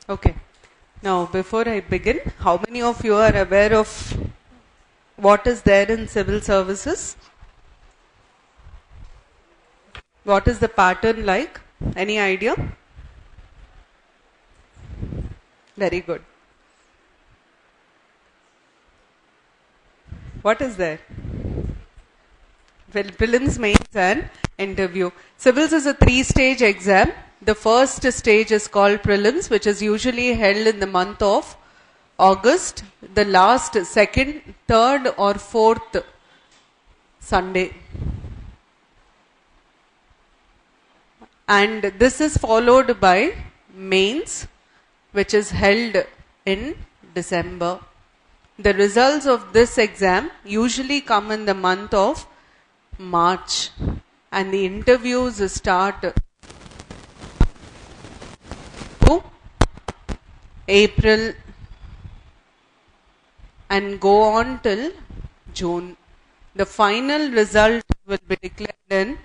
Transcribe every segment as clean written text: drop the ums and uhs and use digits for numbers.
Okay. Now, before I begin, how many of you are aware of what is there in civil services? What is the pattern like? Any idea? Very good. What is there? Well, prelims, mains and interview. Civils is a 3-stage exam. The first stage is called prelims, which is usually held in the month of August, the last, second, third or fourth Sunday. And this is followed by mains, which is held in December. The results of this exam usually come in the month of March, and the interviews start to April and go on till June. The final result will be declared in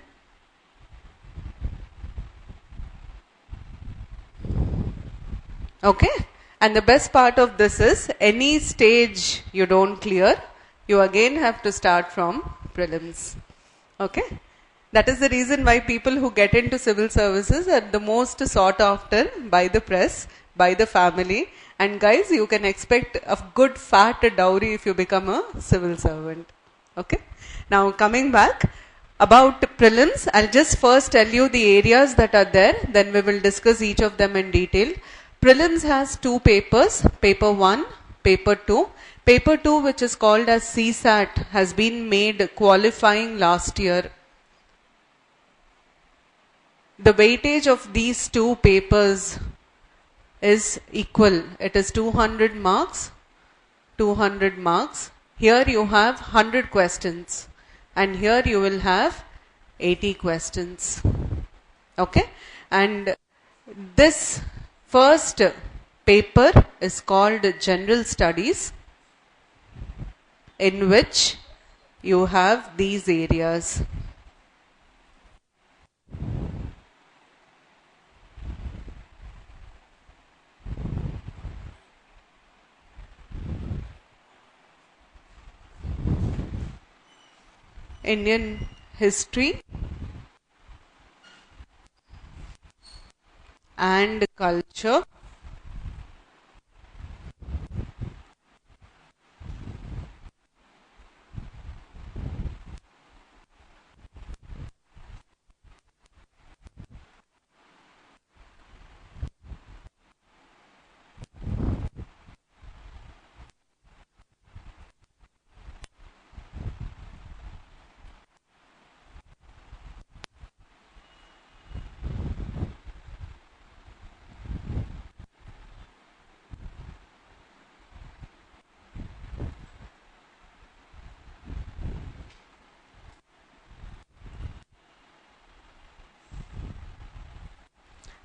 and the best part of this is any stage you don't clear, you again have to start from prelims. Okay? That is the reason why people who get into civil services are the most sought after by the press, by the family. And guys, you can expect a good fat dowry if you become a civil servant. Okay? Now coming back, about prelims, I'll just first tell you the areas that are there, then we will discuss each of them in detail. Prelims has 2 papers, paper 1, paper 2. Paper 2, which is called as CSAT, has been made qualifying last year. The weightage of these 2 papers is equal. It is 200 marks, 200 marks. Here you have 100 questions and here you will have 80 questions. Okay? And this first paper is called General Studies, in which you have these areas. Indian history and culture,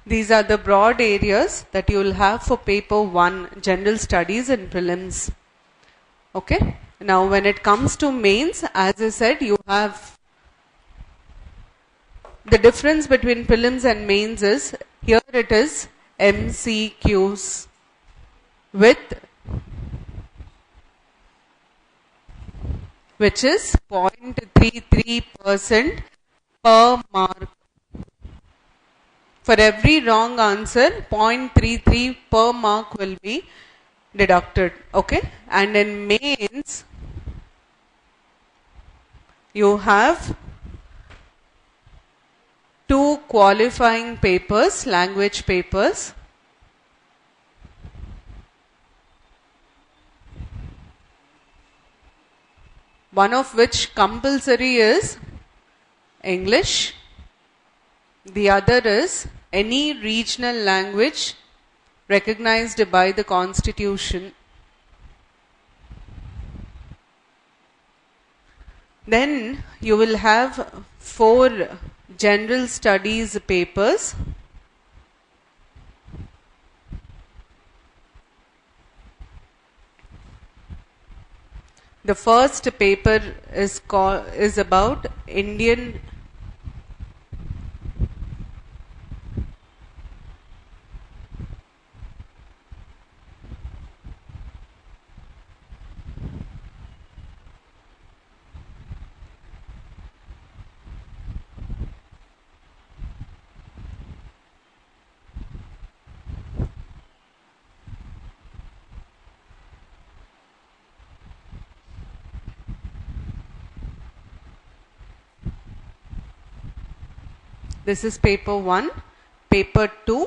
these are the broad areas that you will have for paper 1, general studies and prelims. Okay? Now when it comes to mains, as I said, you have the difference between prelims and mains is, here it is MCQs which is 0.33% per mark. For every wrong answer, 0.33 per mark will be deducted. Okay? And in mains, you have 2 qualifying papers, language papers. One of which compulsory is English. The other is any regional language recognized by the Constitution. Then you will have 4 general studies papers. The first paper is about Indian This is paper 1, paper 2.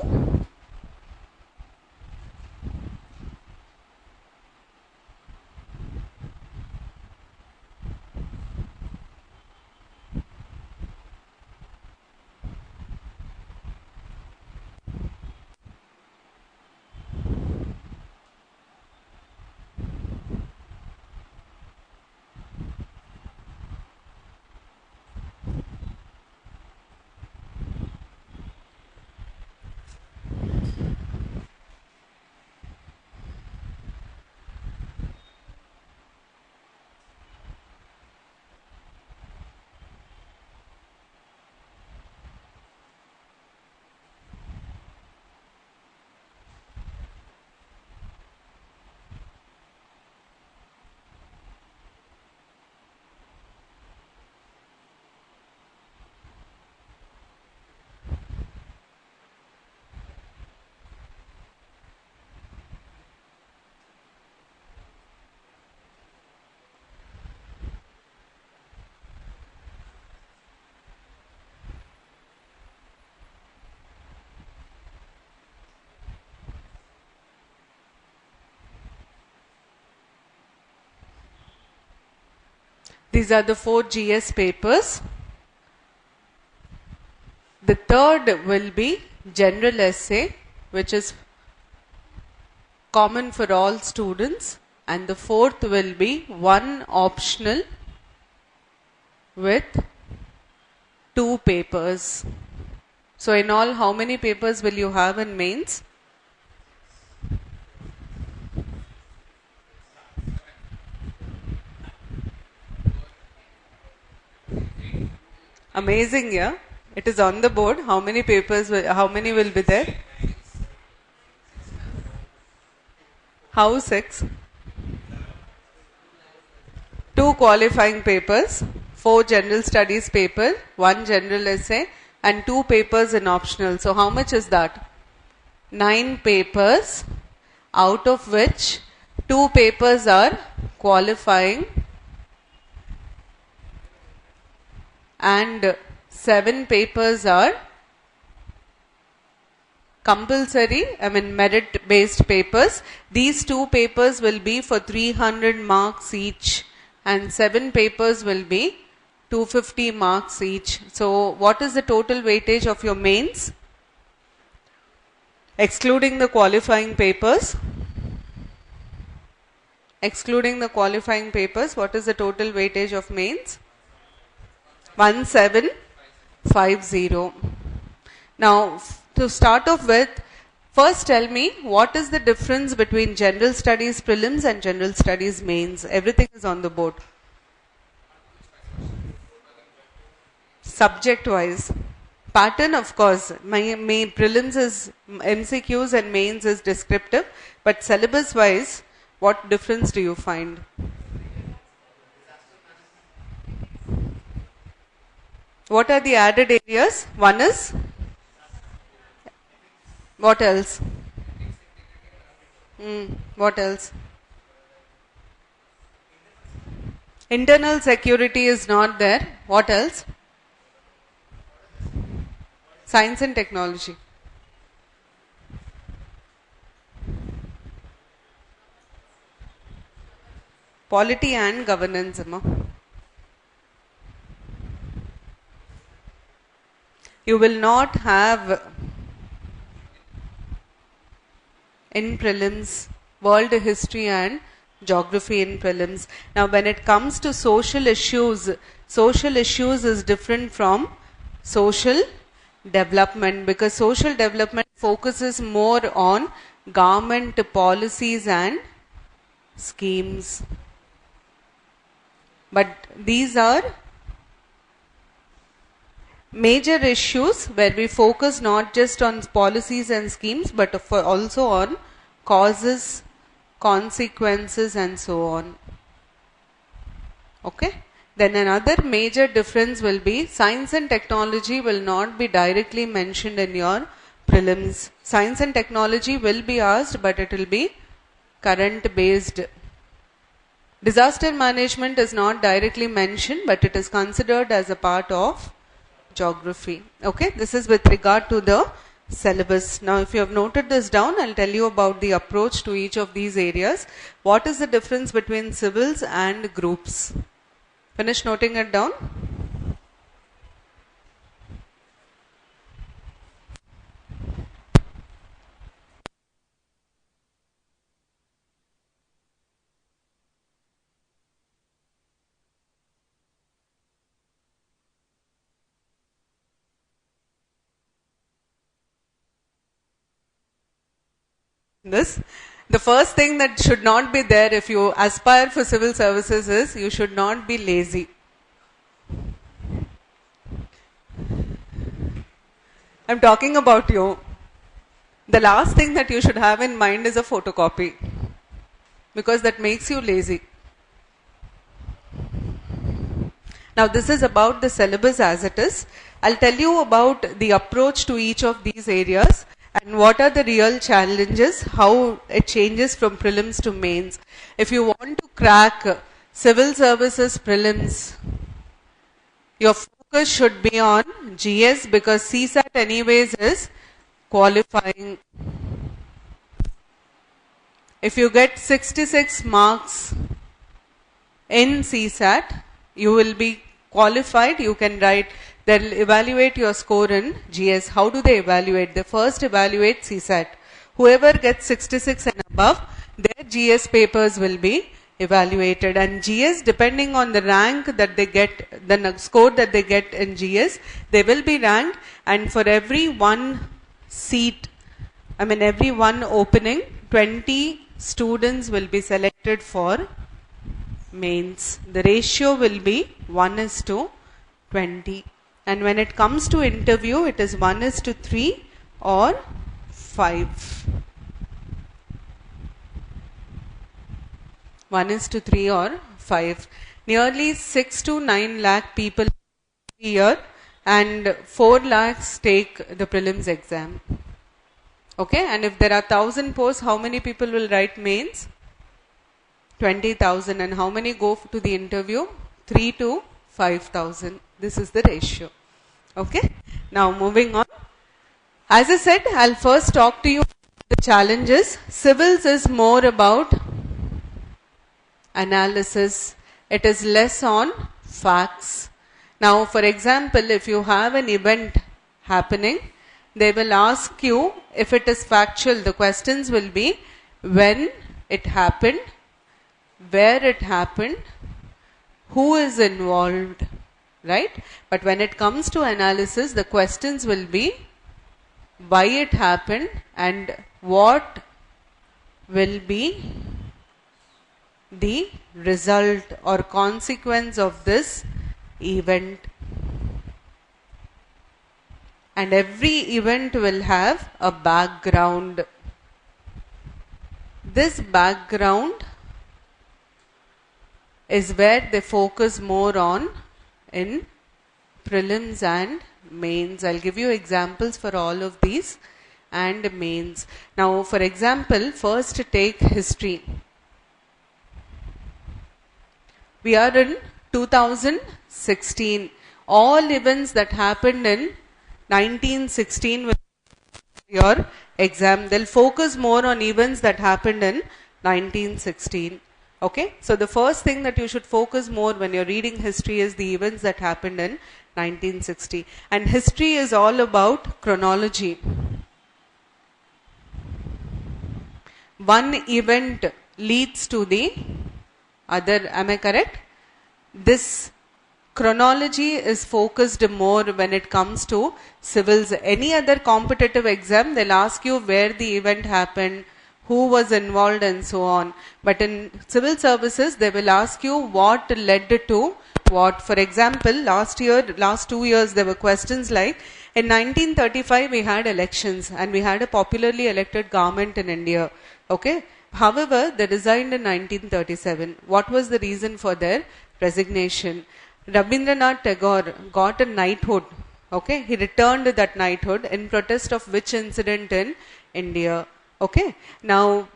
These are the 4 GS papers. The third will be general essay, which is common for all students, and the fourth will be one optional with 2 papers. So in all, how many papers will you have in mains? Amazing, yeah? It is on the board. How many papers, how many will be there? How 6? 2 qualifying papers, 4 general studies paper, 1 general essay, and 2 papers in optional. So how much is that? 9 papers, out of which 2 papers are qualifying and 7 papers are compulsory, merit based papers. These 2 papers will be for 300 marks each and 7 papers will be 250 marks each. So what is the total weightage of your mains? Excluding the qualifying papers. Excluding the qualifying papers, what is the total weightage of mains? 1750. Now, to start off with, first tell me what is the difference between general studies prelims and general studies mains. Everything is on the board. Subject wise. Pattern, of course, my prelims is MCQs and mains is descriptive, but syllabus wise, what difference do you find? What are the added areas? One is, what else? What else? Internal security is not there. What else? Science and technology. Polity and governance. You will not have in prelims world history and geography in prelims. Now when it comes to social issues is different from social development, because social development focuses more on government policies and schemes. But these are major issues where we focus not just on policies and schemes but also on causes, consequences and so on. Okay? Then another major difference will be science and technology will not be directly mentioned in your prelims. Science and technology will be asked, but it will be current based. Disaster management is not directly mentioned, but it is considered as a part of geography. Okay, this is with regard to the syllabus. Now, if you have noted this down, I'll tell you about the approach to each of these areas. What is the difference between civils and groups? Finish noting it down. This. The first thing that should not be there if you aspire for civil services is you should not be lazy. I'm talking about you. The last thing that you should have in mind is a photocopy, because that makes you lazy. Now, this is about the syllabus as it is. I'll tell you about the approach to each of these areas and what are the real challenges, how it changes from prelims to mains. If you want to crack civil services prelims, your focus should be on GS, because CSAT anyways is qualifying. If you get 66 marks in CSAT, you will be qualified. You can write, they'll evaluate your score in GS. How do they evaluate? They first evaluate CSAT. Whoever gets 66 and above, their GS papers will be evaluated. And GS, depending on the rank that they get, the score that they get in GS, they will be ranked. And for every one seat, every one opening, 20 students will be selected for mains. The ratio will be 1:20. And when it comes to interview, it is 1:3 or 5. 1:3 or 5. Nearly 6 to 9 lakh people here, and 4 lakhs take the prelims exam. Okay, and if there are 1,000 posts, how many people will write mains? 20,000. And how many go to the interview? 3 to 5,000. This is the ratio. Okay, now moving on. As I said, I'll first talk to you about the challenges. Civils is more about analysis. It is less on facts. Now, for example, if you have an event happening, they will ask you if it is factual. The questions will be when it happened, where it happened, who is involved, right? But when it comes to analysis, the questions will be why it happened and what will be the result or consequence of this event. And every event will have a background. This background is where they focus more on in prelims and mains. I'll give you examples for all of these and mains. Now, for example, first take history. We are in 2016. All events that happened in 1916 will be your exam. They'll focus more on events that happened in 1916. Okay, so the first thing that you should focus more when you're reading history is the events that happened in 1960. And history is all about chronology. One event leads to the other. Am I correct? This chronology is focused more when it comes to civils. Any other competitive exam, they'll ask you where the event happened, who was involved and so on. But in civil services, they will ask you what led to what. For example, last 2 years, there were questions like, in 1935, we had elections and we had a popularly elected government in India. Okay. However, they resigned in 1937. What was the reason for their resignation? Rabindranath Tagore got a knighthood. Okay. He returned that knighthood in protest of which incident in India? Okay. Now,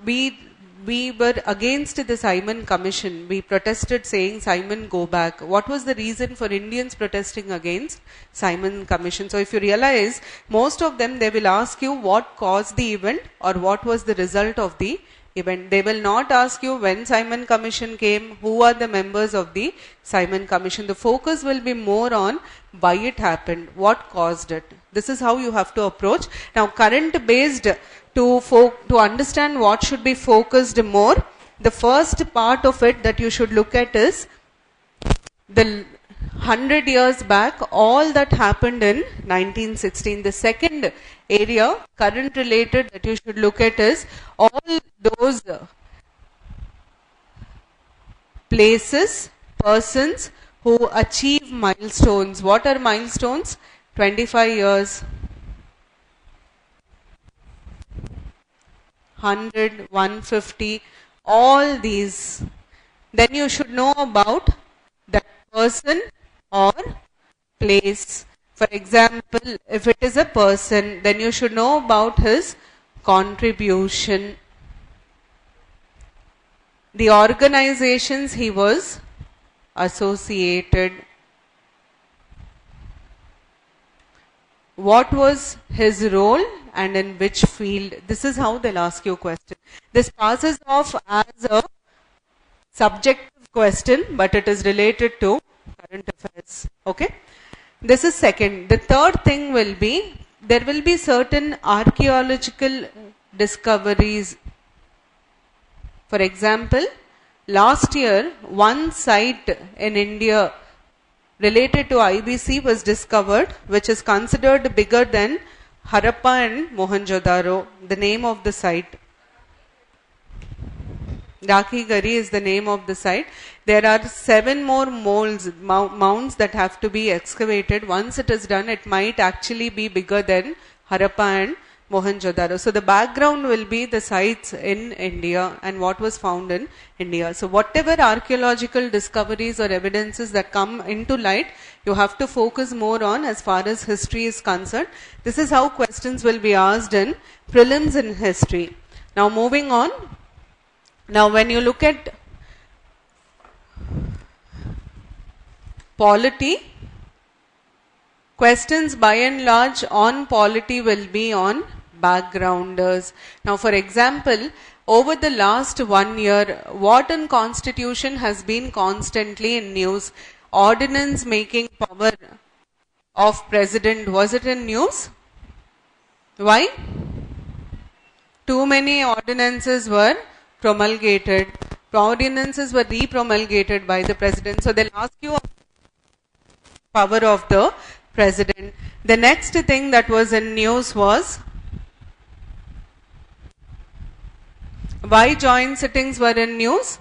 we were against the Simon Commission. We protested saying, Simon, go back. What was the reason for Indians protesting against Simon Commission? So if you realize, most of them, they will ask you what caused the event or what was the result of the event. They will not ask you when Simon Commission came, who are the members of the Simon Commission. The focus will be more on why it happened, what caused it. This is how you have to approach. Now, current based, to understand what should be focused more, the first part of it that you should look at is the 100 years back, all that happened in 1916. The second area, current related, that you should look at is all those places, persons who achieve milestones. What are milestones? 25 years, 100, 150, all these. Then you should know about that person or place. For example, if it is a person, then you should know about his contribution, the organizations he was associated, what was his role and in which field. This is how they'll ask you a question. This passes off as a subjective question, but it is related to current affairs. Okay? This is second. The third thing will be, there will be certain archaeological discoveries. For example, last year, one site in India related to IBC was discovered, which is considered bigger than Harappa and Mohenjo-daro. The name of the site, Dakhi-Gari is the name of the site. There are 7 more mounds that have to be excavated. Once it is done, it might actually be bigger than Harappa and Mohenjo-daro. So the background will be the sites in India and what was found in India. So whatever archaeological discoveries or evidences that come into light, you have to focus more on as far as history is concerned. This is how questions will be asked in prelims in history. Now moving on. Now when you look at polity, questions by and large on polity will be on backgrounders. Now for example, over the last 1 year, what in constitution has been constantly in news? Ordinance making power of president, was it in news? Why? Too many ordinances were promulgated. Ordinances were re-promulgated by the president. So they'll ask you power of the president. The next thing that was in news was why joint sittings were in news.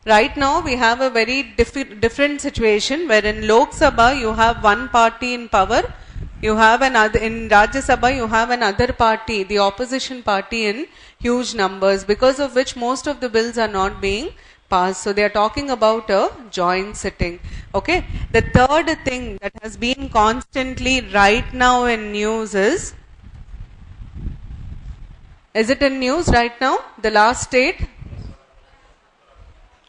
Right now we have a very different situation where in Lok Sabha you have one party in power, you have another, in Rajya Sabha you have another party, the opposition party in huge numbers, because of which most of the bills are not being passed. So they are talking about a joint sitting. Okay. The third thing that has been constantly right now in news is it in news right now? The last state?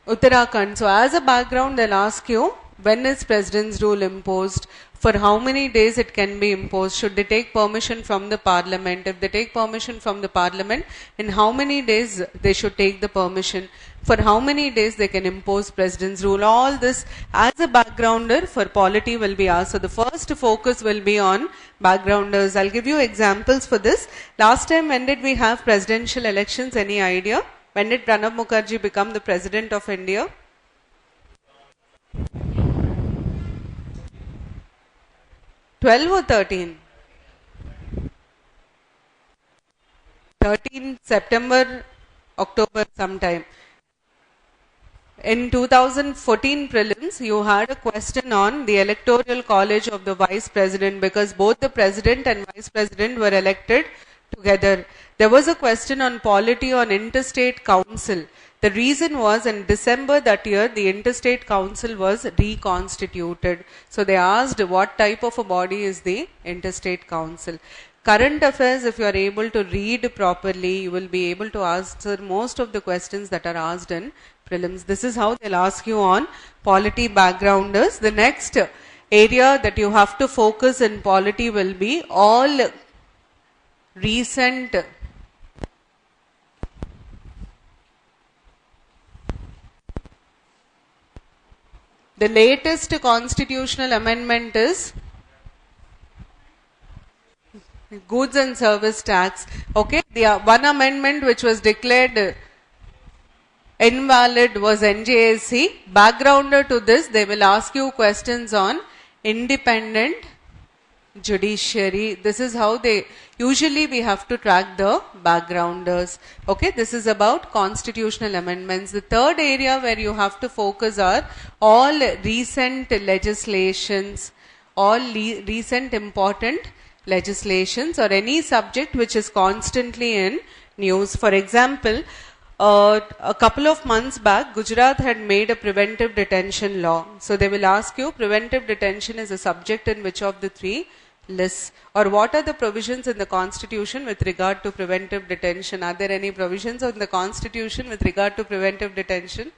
Uttarakhand. So as a background, they'll ask you, when is President's rule imposed? For how many days it can be imposed? Should they take permission from the parliament? If they take permission from the parliament, in how many days they should take the permission? For how many days they can impose President's rule? All this as a backgrounder for polity will be asked. So the first focus will be on backgrounders. I'll give you examples for this. Last time, when did we have presidential elections? Any idea? When did Pranab Mukherjee become the President of India? $12 or 13? 13 September, October sometime. In 2014 prelims, you had a question on the electoral college of the vice president, because both the president and vice president were elected together. There was a question on polity on interstate council. The reason was in December that year, the interstate council was reconstituted. So they asked what type of a body is the interstate council. Current affairs, if you are able to read properly, you will be able to answer most of the questions that are asked in prelims. This is how they'll ask you on polity backgrounders. The next area that you have to focus in polity will be all recent the latest constitutional amendment is goods and service tax. Okay, the one amendment which was declared invalid was NJSC. Backgrounder to this, they will ask you questions on independent judiciary. This is how they usually we have to track the backgrounders. Okay, this is about constitutional amendments. The third area where you have to focus are all recent legislations, all recent important legislations or any subject which is constantly in news. For example, a couple of months back, Gujarat had made a preventive detention law. So they will ask you, preventive detention is a subject in which of the three lists? Or what are the provisions in the constitution with regard to preventive detention? Are there any provisions in the constitution with regard to preventive detention?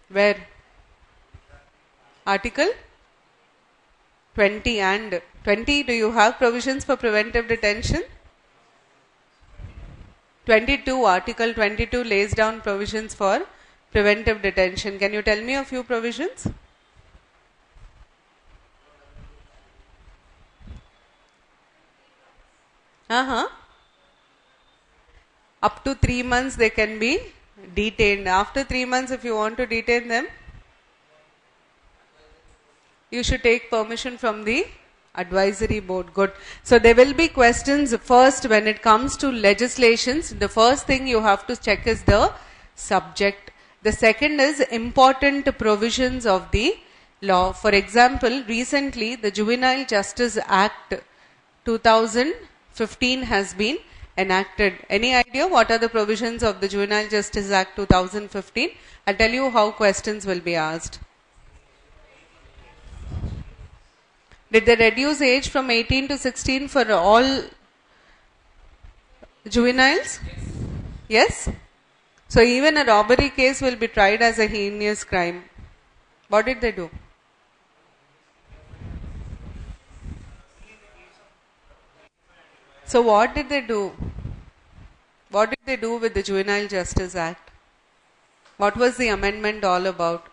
Where? Article 20 and 20, do you have provisions for preventive detention? 22, Article 22 lays down provisions for preventive detention. Can you tell me a few provisions? Up to 3 months they can be detained. After 3 months, if you want to detain them, you should take permission from the advisory board. Good. So there will be questions first when it comes to legislations. The first thing you have to check is the subject. The second is important provisions of the law. For example, recently the Juvenile Justice Act 2015 has been enacted. Any idea what are the provisions of the Juvenile Justice Act 2015? I'll tell you how questions will be asked. Did they reduce age from 18 to 16 for all juveniles? Yes? So even a robbery case will be tried as a heinous crime. What did they do? So what did they do? What did they do with the Juvenile Justice Act? What was the amendment all about?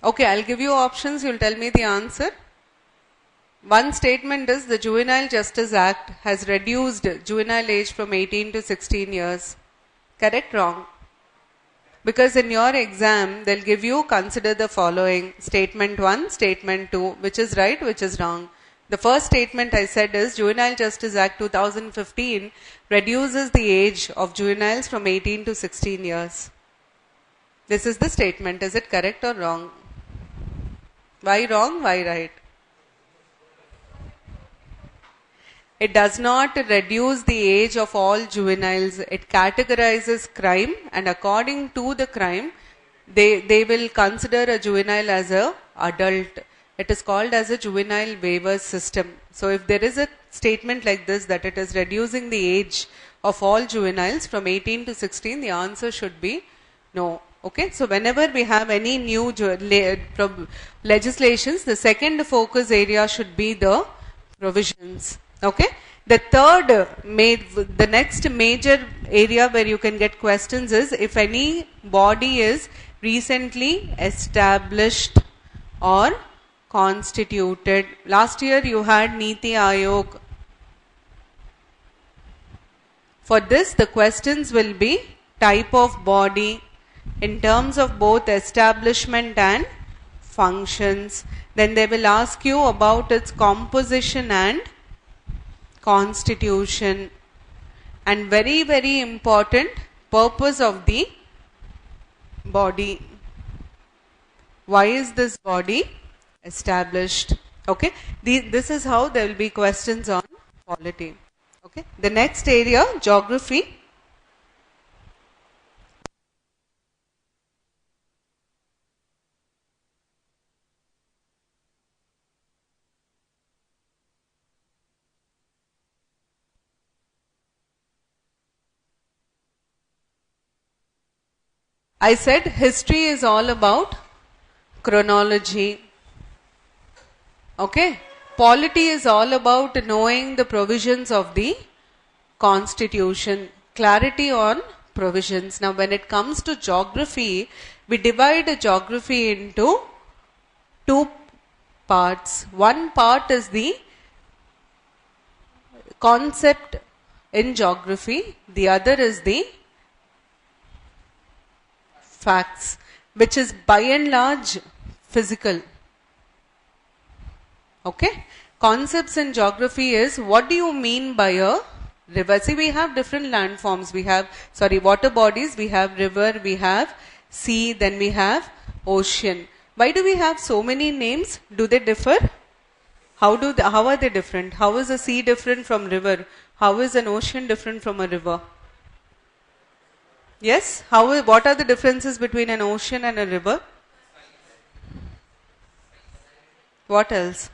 Okay, I'll give you options, you'll tell me the answer. One statement is the Juvenile Justice Act has reduced juvenile age from 18 to 16 years. Correct? Wrong? Because in your exam, they'll give you consider the following. Statement 1, statement 2, which is right, which is wrong. The first statement I said is Juvenile Justice Act 2015 reduces the age of juveniles from 18 to 16 years. This is the statement. Is it correct or wrong? Why wrong? Why right? It does not reduce the age of all juveniles. It categorizes crime, and according to the crime, they will consider a juvenile as an adult. It is called as a juvenile waiver system. So if there is a statement like this that it is reducing the age of all juveniles from 18 to 16, the answer should be no. Okay, so whenever we have any new legislations, the second focus area should be the provisions. Okay, the next major area where you can get questions is if any body is recently established or constituted. Last year you had Niti Aayog. For this, the questions will be type of body in terms of both establishment and functions. Then they will ask you about its composition and constitution, and very, very important, purpose of the body. Why is this body established? Okay, this is how there will be questions on polity. Okay, the next area, geography. I said history is all about chronology. Okay. Polity is all about knowing the provisions of the constitution. Clarity on provisions. Now when it comes to geography, we divide geography into two parts. One part is the concept in geography. The other is the facts, which is by and large physical. Okay. Concepts in geography is, what do you mean by a river? See, we have different landforms. We have, water bodies. We have river, we have sea, then we have ocean. Why do we have so many names? Do they differ? How are they different? How is a sea different from river? How is an ocean different from a river? Yes? What are the differences between an ocean and a river? What else?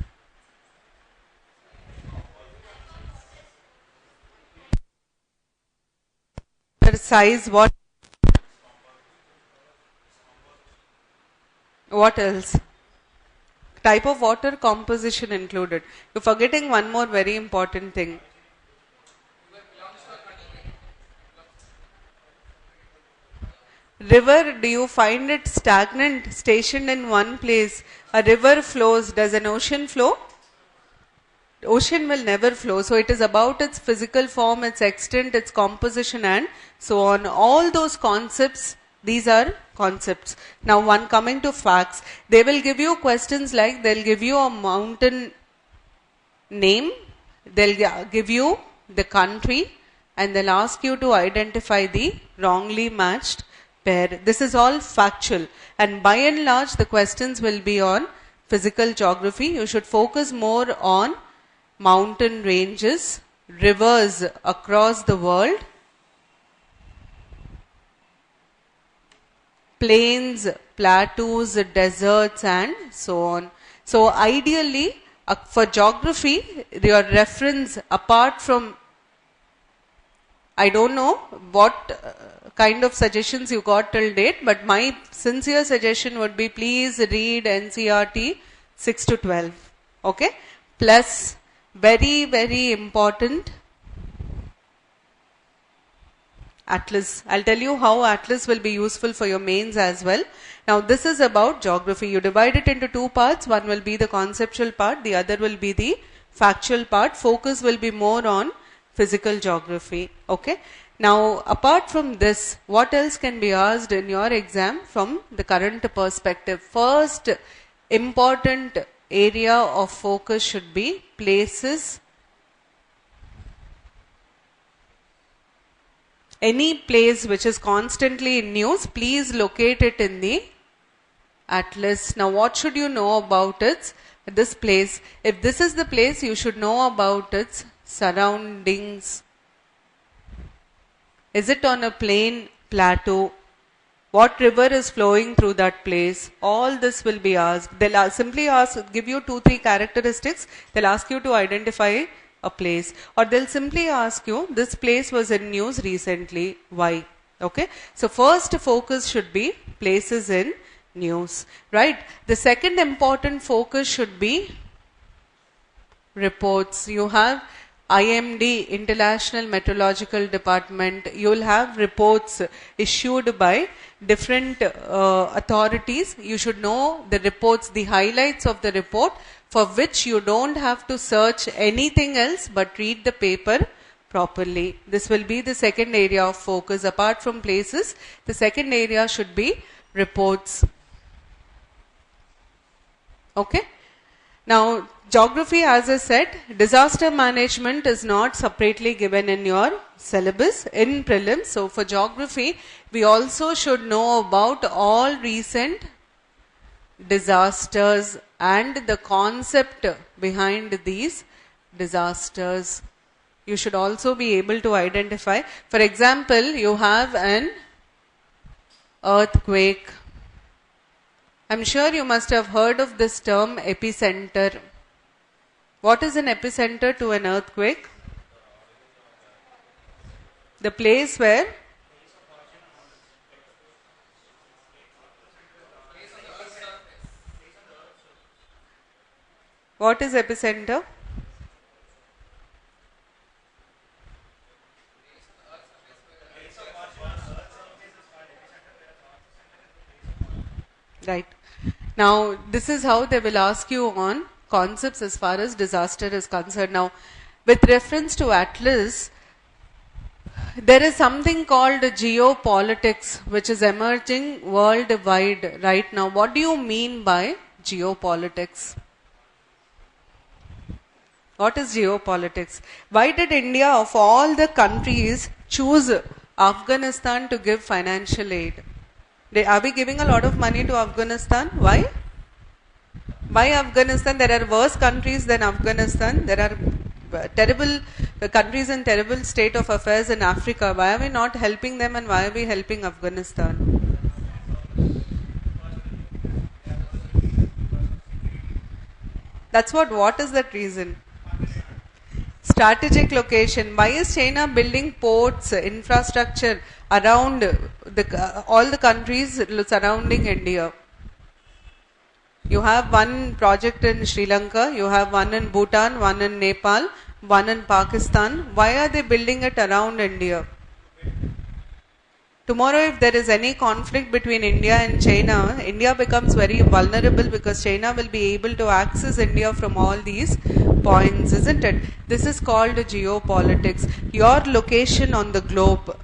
Size, what? What else? Type of water, composition included. You're forgetting one more very important thing. River, do you find it stagnant, stationed in one place? A river flows. Does an ocean flow? Ocean will never flow. So it is about its physical form, its extent, its composition, and so on. All those concepts, these are concepts. Now coming to facts, they will give you questions like, they'll give you a mountain name, they'll give you the country, and they'll ask you to identify the wrongly matched pair. This is all factual, and by and large the questions will be on physical geography. You should focus more on mountain ranges, rivers across the world, plains, plateaus, deserts, and so on. So ideally, for geography, your reference, apart from, I don't know what kind of suggestions you got till date, but my sincere suggestion would be, please read NCERT 6 to 12. Okay? Plus, very, very important, Atlas. I'll tell you how Atlas will be useful for your mains as well. Now this is about geography. You divide it into two parts. One will be the conceptual part. The other will be the factual part. Focus will be more on physical geography. Okay. Now apart from this, what else can be asked in your exam from the current perspective? First important area of focus should be places. Any place which is constantly in news, please locate it in the Atlas. Now what should you know about this place? If this is the place, you should know about its surroundings. Is it on a plain, plateau? What river is flowing through that place? All this will be asked. They'll simply give you 2-3 characteristics. They'll ask you to identify a place, or they'll simply ask you, this place was in news recently, why? Okay, so first focus should be places in news, right? The second important focus should be reports. You have IMD, International Meteorological Department. You will have reports issued by different authorities. You should know the reports, the highlights of the report, for which you don't have to search anything else but read the paper properly. This will be the second area of focus. Apart from places, the second area should be reports. Okay. Now, geography, as I said, disaster management is not separately given in your syllabus in prelims. So, for geography, we also should know about all recent disasters and the concept behind these disasters. You should also be able to identify. For example, you have an earthquake. I'm sure you must have heard of this term, epicenter. What is an epicenter to an earthquake? The place where What is epicenter? Right. Now, this is how they will ask you on concepts as far as disaster is concerned. Now, with reference to Atlas, there is something called geopolitics, which is emerging worldwide right now. What do you mean by geopolitics? What is geopolitics? Why did India, of all the countries, choose Afghanistan to give financial aid? Are we giving a lot of money to Afghanistan? Why? Why Afghanistan? There are worse countries than Afghanistan. There are terrible countries in terrible state of affairs in Africa. Why are we not helping them, and why are we helping Afghanistan? That's what is that reason? Strategic location. Why is China building ports, infrastructure around all the countries surrounding India? You have one project in Sri Lanka, you have one in Bhutan, one in Nepal, one in Pakistan. Why are they building it around India? Tomorrow, if there is any conflict between India and China, India becomes very vulnerable because China will be able to access India from all these points, isn't it? This is called geopolitics. Your location on the globe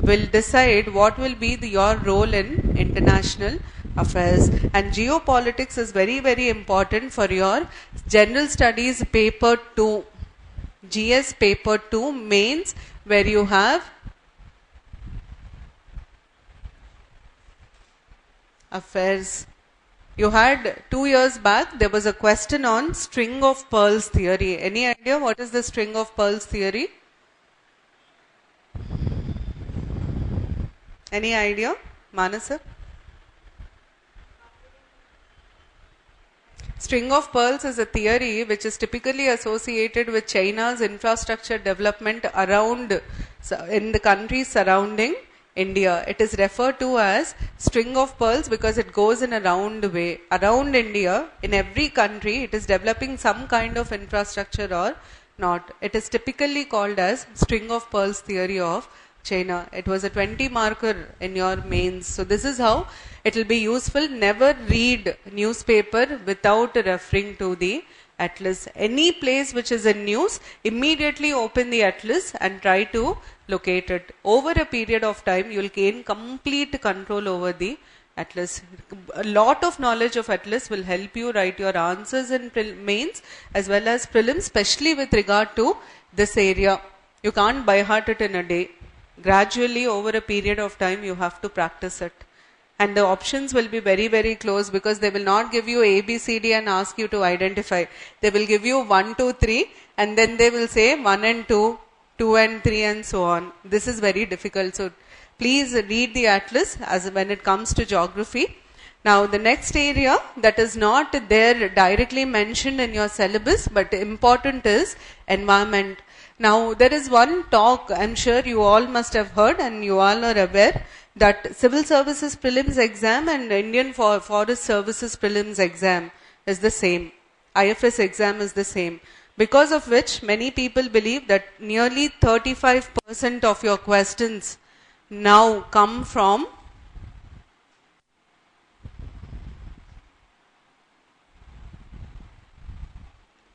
will decide what will be your role in international affairs. And geopolitics is very, very important for your general studies paper 2, GS paper 2 mains, where you have affairs. You had 2 years back, there was a question on string of pearls theory. Any idea what is the string of pearls theory? Any idea? Manasa? String of pearls is a theory which is typically associated with China's infrastructure development around in the countries surrounding India. It is referred to as string of pearls because it goes in a round way. Around India, in every country, it is developing some kind of infrastructure or not. It is typically called as string of pearls theory of China. It was a 20 marker in your mains. So this is how it will be useful. Never read newspaper without referring to the atlas. Any place which is in news, immediately open the atlas and try to locate it. Over a period of time, you will gain complete control over the atlas. A lot of knowledge of atlas will help you write your answers in mains as well as prelims, especially with regard to this area. You can't by heart it in a day. Gradually, over a period of time, you have to practice it. And the options will be very, very close because they will not give you A, B, C, D and ask you to identify. They will give you 1, 2, 3 and then they will say 1 and 2, 2 and 3 and so on. This is very difficult. So please read the atlas as when it comes to geography. Now the next area that is not there directly mentioned in your syllabus but important is environment. Now there is one talk I'm sure you all must have heard and you all are aware that Civil Services Prelims exam and Indian Forest Services Prelims exam is the same. IFS exam is the same. Because of which many people believe that nearly 35% of your questions now come from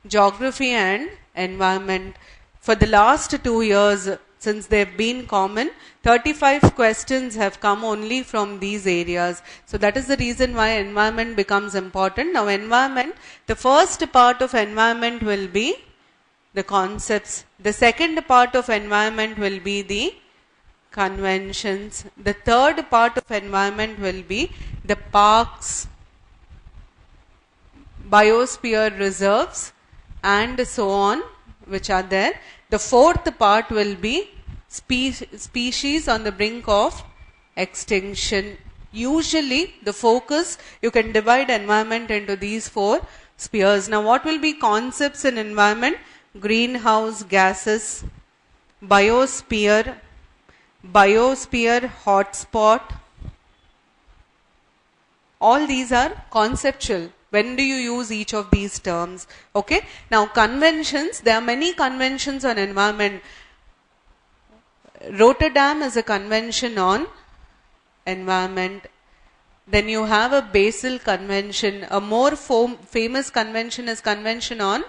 geography and environment. For the last 2 years, since they've been common, 35 questions have come only from these areas. So that is the reason why environment becomes important. Now environment, the first part of environment will be the concepts. The second part of environment will be the conventions. The third part of environment will be the parks, biosphere reserves and so on, which are there. The fourth part will be species on the brink of extinction. Usually the focus, you can divide environment into these 4 spheres. Now what will be concepts in environment? Greenhouse gases, biosphere hotspot. All these are conceptual. When do you use each of these terms? Okay. Now conventions, there are many conventions on environment. Rotterdam is a convention on environment. Then you have a Basel convention. A more famous convention is convention on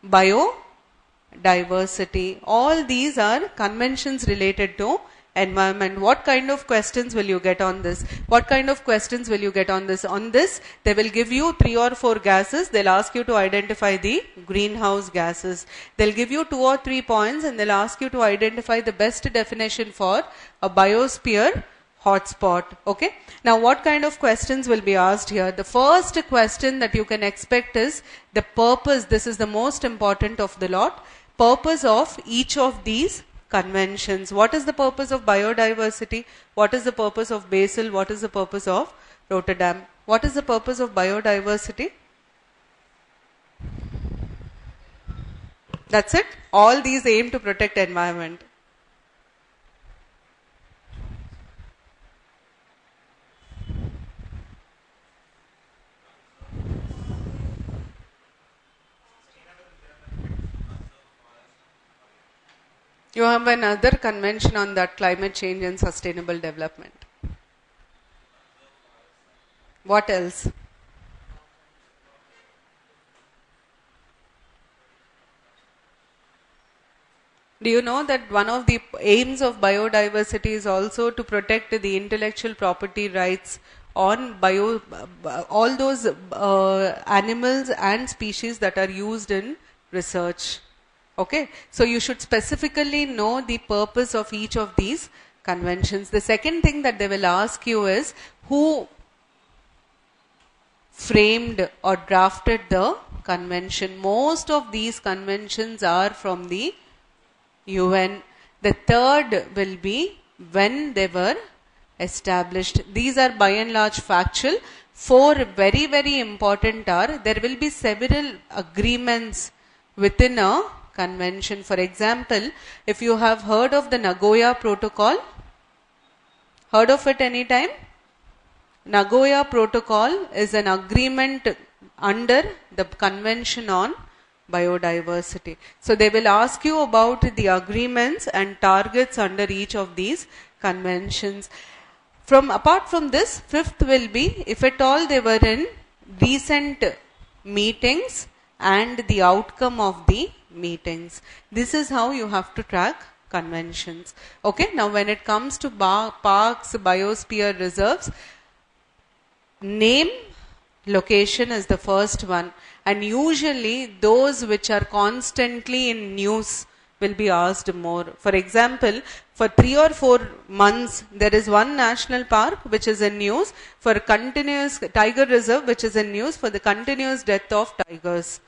biodiversity. All these are conventions related to environment. What kind of questions will you get on this? What kind of questions will you get on this? On this, they will give you 3 or 4 gases. They'll ask you to identify the greenhouse gases. They'll give you 2 or 3 points and they'll ask you to identify the best definition for a biosphere hotspot. Okay. Now what kind of questions will be asked here? The first question that you can expect is the purpose. This is the most important of the lot. Purpose of each of these conventions. What is the purpose of biodiversity? What is the purpose of Basel? What is the purpose of Rotterdam? What is the purpose of biodiversity? That's it. All these aim to protect environment. You have another convention on that, climate change and sustainable development. What else? Do you know that one of the aims of biodiversity is also to protect the intellectual property rights on all those animals and species that are used in research? Okay, so you should specifically know the purpose of each of these conventions. The second thing that they will ask you is who framed or drafted the convention. Most of these conventions are from the UN. The third will be when they were established. These are by and large factual. 4 very, very important are there will be several agreements within a convention. For example, if you have heard of the Nagoya Protocol, heard of it any time? Nagoya Protocol is an agreement under the Convention on Biodiversity. So they will ask you about the agreements and targets under each of these conventions. Apart from this, 5th will be if at all they were in recent meetings and the outcome of the meetings. This is how you have to track conventions. Okay, now when it comes to parks, biosphere reserves, name, location is the first one, and usually those which are constantly in news will be asked more. For example, for 3 or 4 months there is one national park which is in news for continuous tiger reserve which is in news for the continuous death of tigers.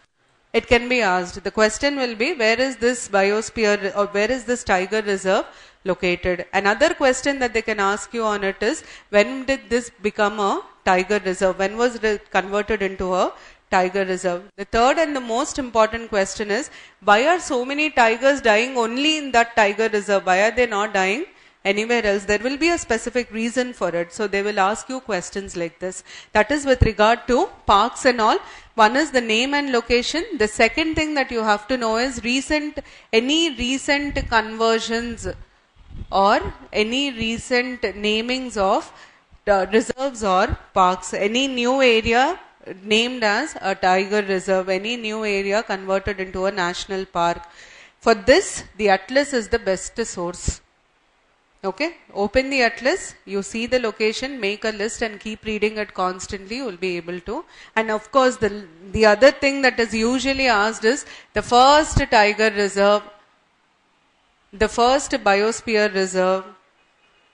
It can be asked. The question will be, where is this biosphere or where is this tiger reserve located? Another question that they can ask you on it is, when did this become a tiger reserve? When was it converted into a tiger reserve? The third and the most important question is, why are so many tigers dying only in that tiger reserve? Why are they not dying anywhere else? There will be a specific reason for it. So they will ask you questions like this. That is with regard to parks and all. One is the name and location. The second thing that you have to know is any recent conversions or any recent namings of reserves or parks. Any new area named as a tiger reserve, any new area converted into a national park. For this, the atlas is the best source. Okay, open the atlas, you see the location, make a list and keep reading it constantly, you will be able to. And of course, the other thing that is usually asked is the first tiger reserve, the first biosphere reserve,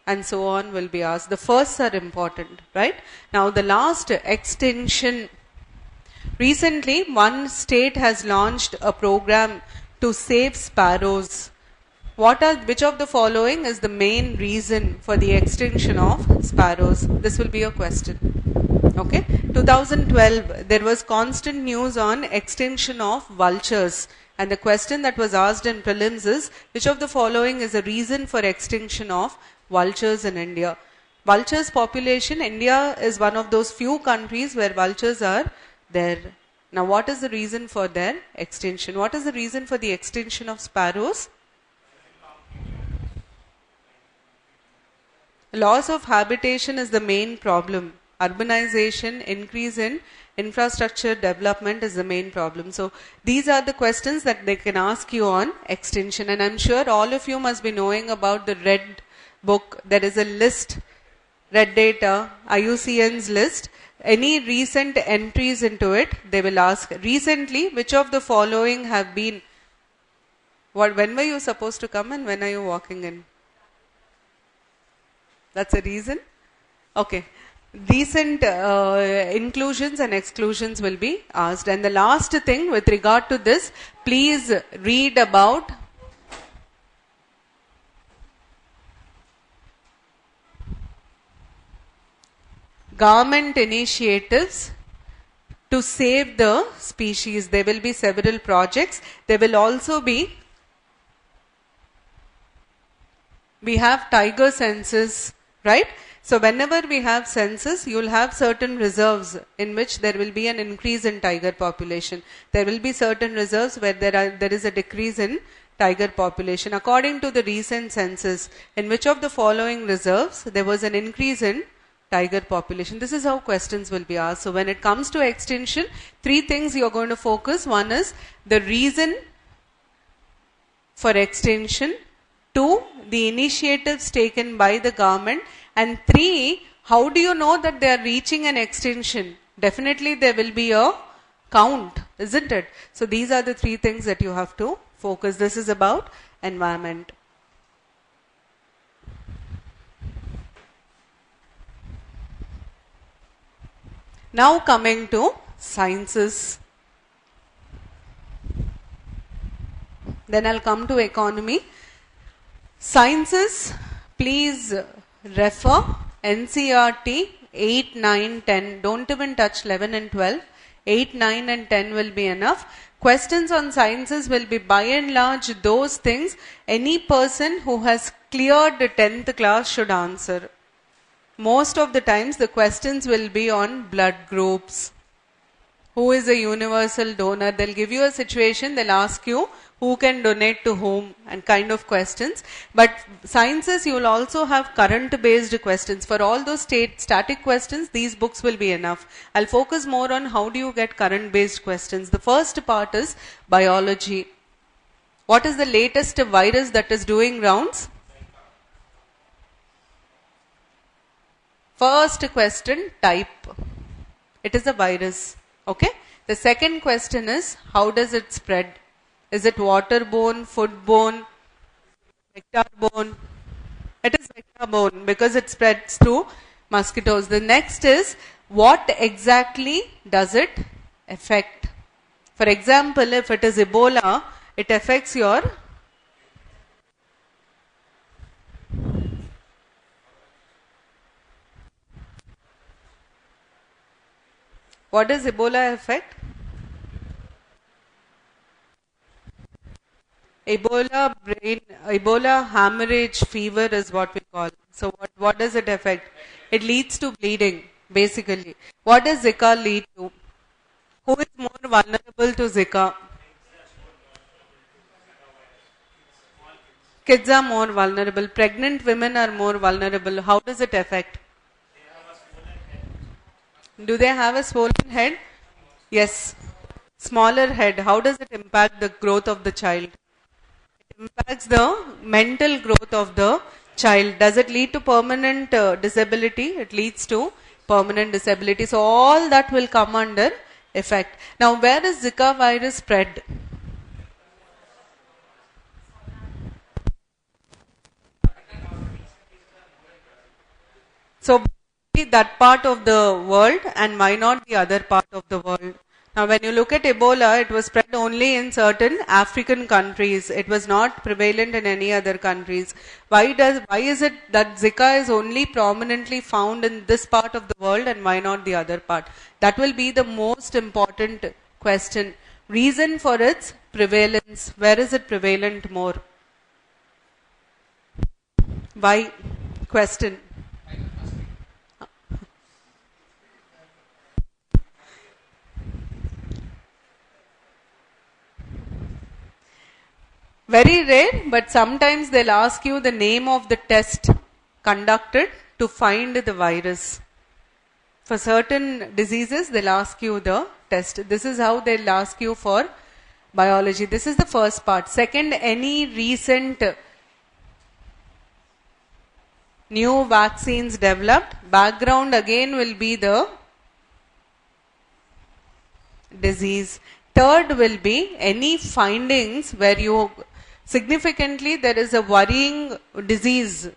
and so on will be asked. The firsts are important, right? Now the last, extinction. Recently, one state has launched a program to save sparrows. Which of the following is the main reason for the extinction of sparrows? This will be a question. Okay. 2012, there was constant news on extinction of vultures. And the question that was asked in prelims is, which of the following is a reason for extinction of vultures in India? Vultures population, India is one of those few countries where vultures are there. Now, what is the reason for their extinction? What is the reason for the extinction of sparrows? Loss of habitation is the main problem. Urbanization, increase in infrastructure development is the main problem. So these are the questions that they can ask you on extinction. And I'm sure all of you must be knowing about the red book. There is a list, red data, IUCN's list. Any recent entries into it, they will ask, recently, which of the following have been, when were you supposed to come and when are you walking in? That's a reason? Okay. Recent inclusions and exclusions will be asked. And the last thing with regard to this, please read about government initiatives to save the species. There will be several projects. There will also be, we have tiger census, right? So whenever we have census, you will have certain reserves in which there will be an increase in tiger population. There will be certain reserves where there is a decrease in tiger population. According to the recent census, in which of the following reserves there was an increase in tiger population? This is how questions will be asked. So when it comes to extinction, three things you are going to focus. One is the reason for extinction. 2, the initiatives taken by the government. And 3, how do you know that they are reaching an extinction? Definitely there will be a count, isn't it? So these are the 3 things that you have to focus. This is about environment. Now coming to sciences. Then I'll come to economy. Sciences, please refer NCERT 8, 9, 10. Don't even touch 11 and 12. 8, 9 and 10 will be enough. Questions on sciences will be by and large those things any person who has cleared the 10th class should answer. Most of the times the questions will be on blood groups. Who is a universal donor? They'll give you a situation, they'll ask you who can donate to whom and kind of questions. But sciences, you will also have current based questions. For all those static questions, these books will be enough. I'll focus more on how do you get current based questions. The first part is biology. What is the latest virus that is doing rounds? First question, type. It is a virus. Okay. The second question is, how does it spread? Is it waterborne, foodborne, vector-borne? It is vector-borne because it spreads through mosquitoes. The next is, what exactly does it affect? For example, if it is Ebola, it affects your what does Ebola affect? Ebola hemorrhage fever is what we call. So what does it affect? It leads to bleeding, basically. What does Zika lead to? Who is more vulnerable to Zika? Kids are more vulnerable. Pregnant women are more vulnerable. How does it affect? Do they have a swollen head? Yes. Smaller head. How does it impact the growth of the child? It impacts the mental growth of the child. Does it lead to permanent disability? It leads to permanent disability. So all that will come under effect. Now where is Zika virus spread? So that part of the world and why not the other part of the world? Now when you look at Ebola, it was spread only in certain African countries. It was not prevalent in any other countries. Why is it that Zika is only prominently found in this part of the world and why not the other part? That will be the most important question. Reason for its prevalence. Where is it prevalent more? Why? Question. Very rare, but sometimes they'll ask you the name of the test conducted to find the virus. For certain diseases, they'll ask you the test. This is how they'll ask you for biology. This is the first part. Second, any recent new vaccines developed. Background again will be the disease. Third will be any findings where you significantly there is a worrying disease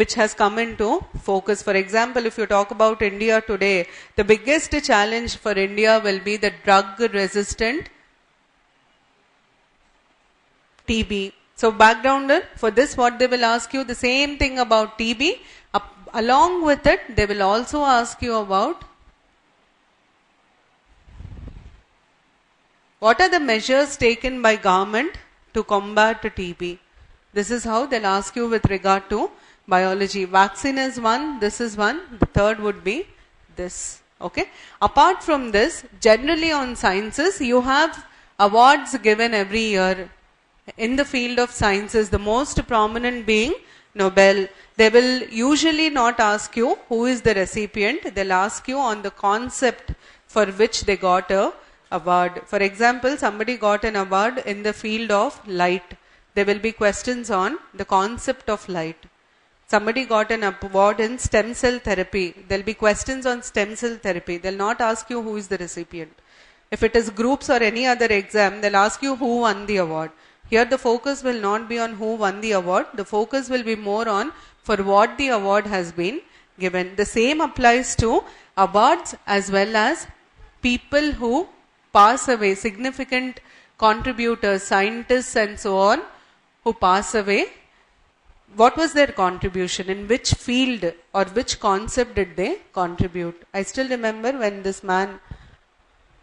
which has come into focus. For example, if you talk about India today, the biggest challenge for India will be the drug resistant TB. So backgrounder, for this what they will ask you, the same thing about TB. Along with it, they will also ask you about what are the measures taken by government to combat TB. This is how they'll ask you with regard to biology. Vaccine is one, this is one, the third would be this. Okay. Apart from this, generally on sciences, you have awards given every year in the field of sciences, the most prominent being Nobel. They will usually not ask you who is the recipient, they'll ask you on the concept for which they got a award. For example, somebody got an award in the field of light. There will be questions on the concept of light. Somebody got an award in stem cell therapy. There will be questions on stem cell therapy. They'll not ask you who is the recipient. If it is groups or any other exam, they'll ask you who won the award. Here the focus will not be on who won the award. The focus will be more on for what the award has been given. The same applies to awards as well as people who pass away, significant contributors, scientists and so on, who pass away. What was their contribution? In which field or which concept did they contribute? I still remember when this man,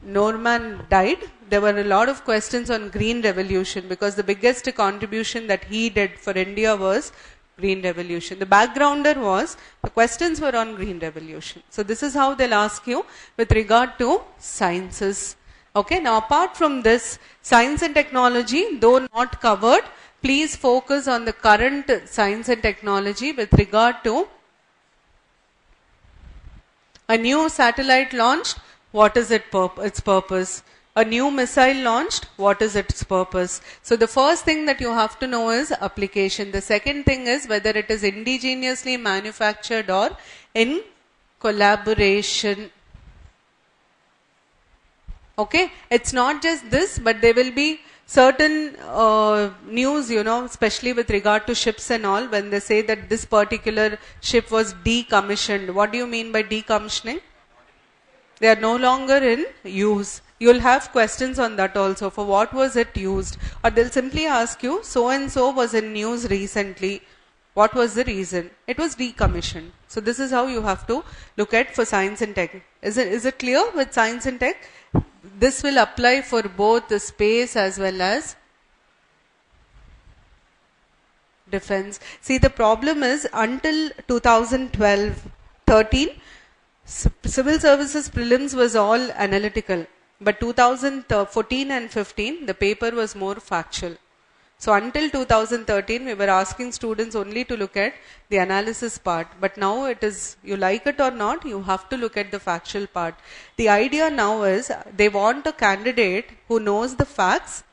Norman, died, there were a lot of questions on Green Revolution because the biggest contribution that he did for India was Green Revolution. The backgrounder was, the questions were on Green Revolution. So this is how they'll ask you with regard to sciences. Okay, now apart from this, science and technology, though not covered, please focus on the current science and technology with regard to a new satellite launched, what is its purpose? A new missile launched, what is its purpose? So the first thing that you have to know is application. The second thing is whether it is indigenously manufactured or in collaboration. Okay, it's not just this, but there will be certain news, especially with regard to ships and all, when they say that this particular ship was decommissioned. What do you mean by decommissioning? They are no longer in use. You'll have questions on that also. For what was it used? Or they'll simply ask you, so and so was in news recently. What was the reason? It was decommissioned. So this is how you have to look at for science and tech. Is it clear with science and tech? This will apply for both the space as well as defense. See, the problem is until 2012-13, civil services prelims was all analytical. But 2014 and 15, the paper was more factual. So until 2013, we were asking students only to look at the analysis part. But now it is, you like it or not, you have to look at the factual part. The idea now is, they want a candidate who knows the facts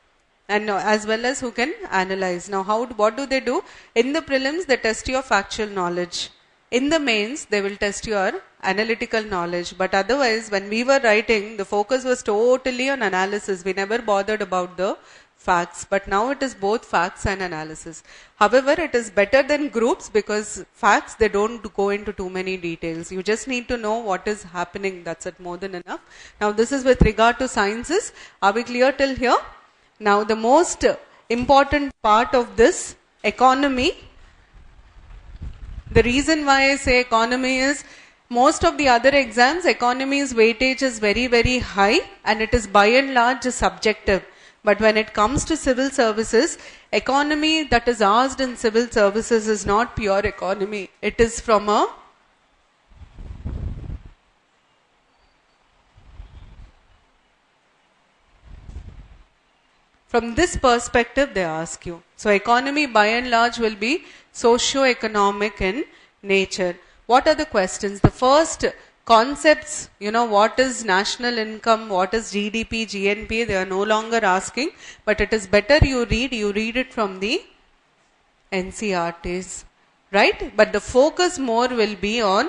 and as well as who can analyze. Now what do they do? In the prelims, they test your factual knowledge. In the mains, they will test your analytical knowledge. But otherwise, when we were writing, the focus was totally on analysis. We never bothered about the facts, but now it is both facts and analysis. However, it is better than groups because facts, they don't go into too many details. You just need to know what is happening. That's it, more than enough. Now this is with regard to sciences. Are we clear till here? Now the most important part of this, economy. The reason why I say economy is, most of the other exams, economy's weightage is very, very high and it is by and large subjective. But when it comes to civil services, economy that is asked in civil services is not pure economy. It is from a From this perspective, they ask you. So economy by and large will be socio-economic in nature. What are the questions? The first concepts, what is national income, what is GDP, GNP, they are no longer asking, but it is better you read it from the NCRTs, right? But the focus more will be on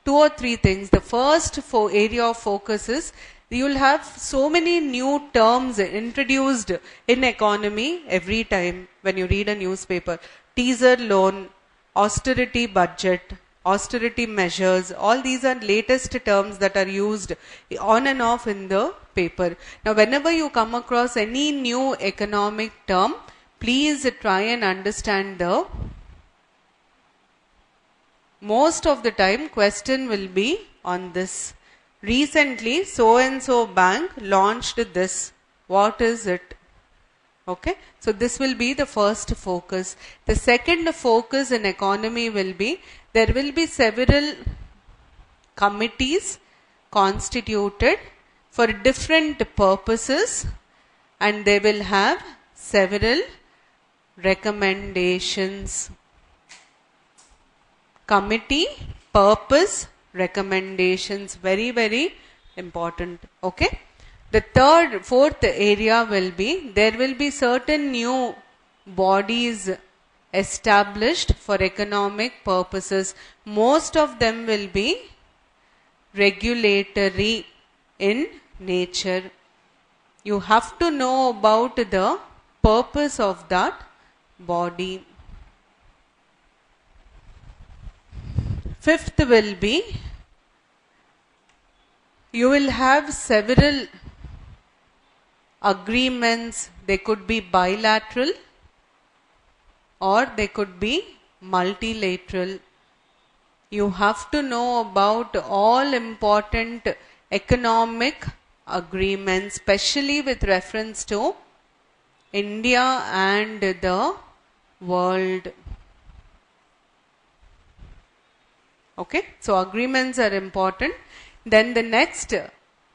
2 or 3 things. The first area of focus is you will have so many new terms introduced in economy every time when you read a newspaper. Teaser loan, austerity budget, austerity measures, all these are latest terms that are used on and off in the paper. Now whenever you come across any new economic term, please try and understand most of the time question will be on this. Recently, so and so bank launched this. What is it? Okay. So this will be the first focus. The second focus in economy will be, there will be several committees constituted for different purposes and they will have several recommendations. Committee, purpose, recommendations, very, very important. Okay. The fourth area will be, there will be certain new bodies established for economic purposes. Most of them will be regulatory in nature. You have to know about the purpose of that body. Fifth will be, you will have several agreements. They could be bilateral or they could be multilateral. You have to know about all important economic agreements, especially with reference to India and the world. Okay, so agreements are important. Then the next,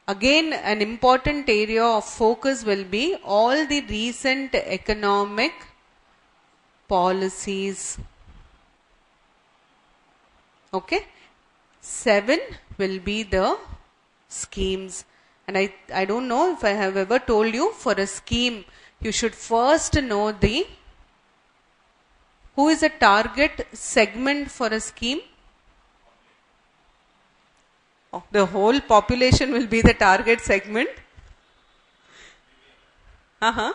again an important area of focus will be all the recent economic policies. Okay, 7 will be the schemes. And I don't know if I have ever told you, for a scheme, you should first know who is a target segment for a scheme. The whole population will be the target segment. I'll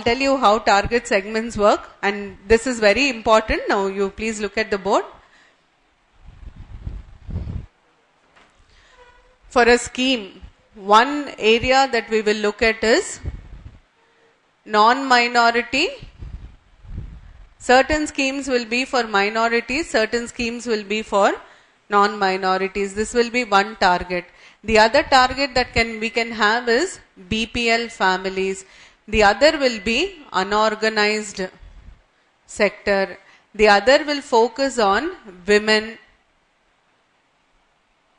tell you how target segments work, and this is very important. Now you please look at the board. For a scheme, one area that we will look at is non-minority. Certain schemes will be for minorities, certain schemes will be for non-minorities. This will be one target. The other target that we can have is BPL families. The other will be unorganized sector. The other will focus on women.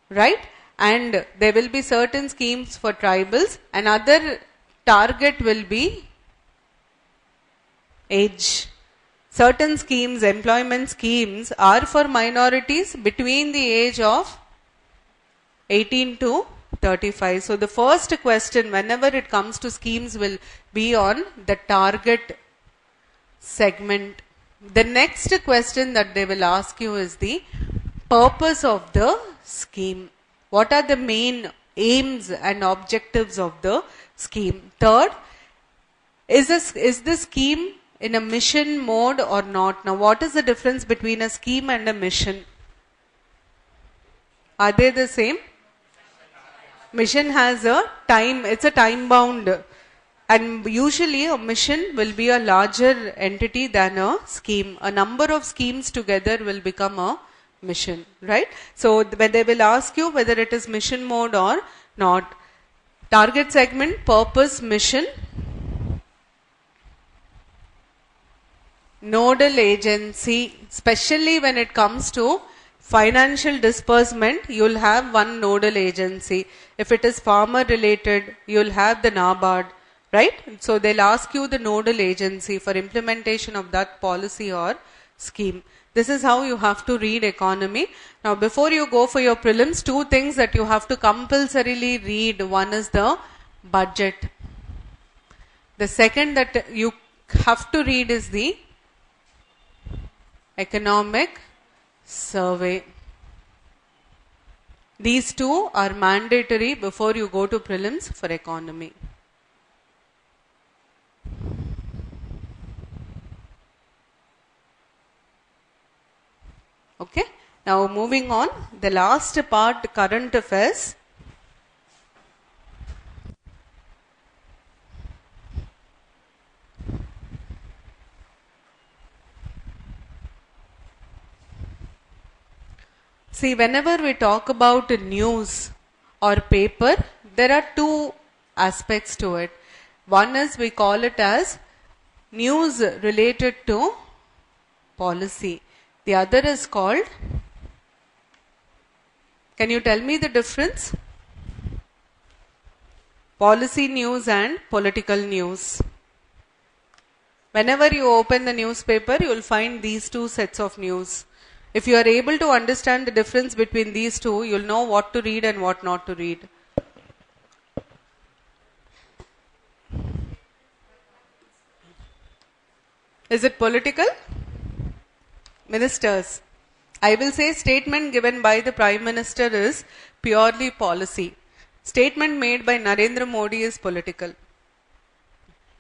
Right? And there will be certain schemes for tribals. Another target will be age. Certain schemes, employment schemes, are for minorities between the age of 18 to 35. So the first question whenever it comes to schemes will be on the target segment. The next question that they will ask you is the purpose of the scheme. What are the main aims and objectives of the scheme? Third, is the scheme in a mission mode or not? Now, what is the difference between a scheme and a mission? Are they the same? Mission has a time, it's a time bound, and usually a mission will be a larger entity than a scheme. A number of schemes together will become a mission, right? So when they will ask you whether it is mission mode or not, target segment, purpose, mission. Nodal agency, especially when it comes to financial disbursement, you will have one nodal agency. If it is farmer related, you will have the NABARD, right? So they'll ask you the nodal agency for implementation of that policy or scheme. This is how you have to read economy. Now before you go for your prelims, two things that you have to compulsorily read. One is the budget. The second that you have to read is the economic survey. These two are mandatory before you go to prelims for economy. Okay, now moving on, the last part, current affairs. See, whenever we talk about news or paper, there are two aspects to it. One is we call it as news related to policy. The other is called, can you tell me the difference? Policy news and political news. Whenever you open the newspaper, you will find these two sets of news. If you are able to understand the difference between these two, you will know what to read and what not to read. Is it political? Ministers. I will say statement given by the Prime Minister is purely policy. Statement made by Narendra Modi is political.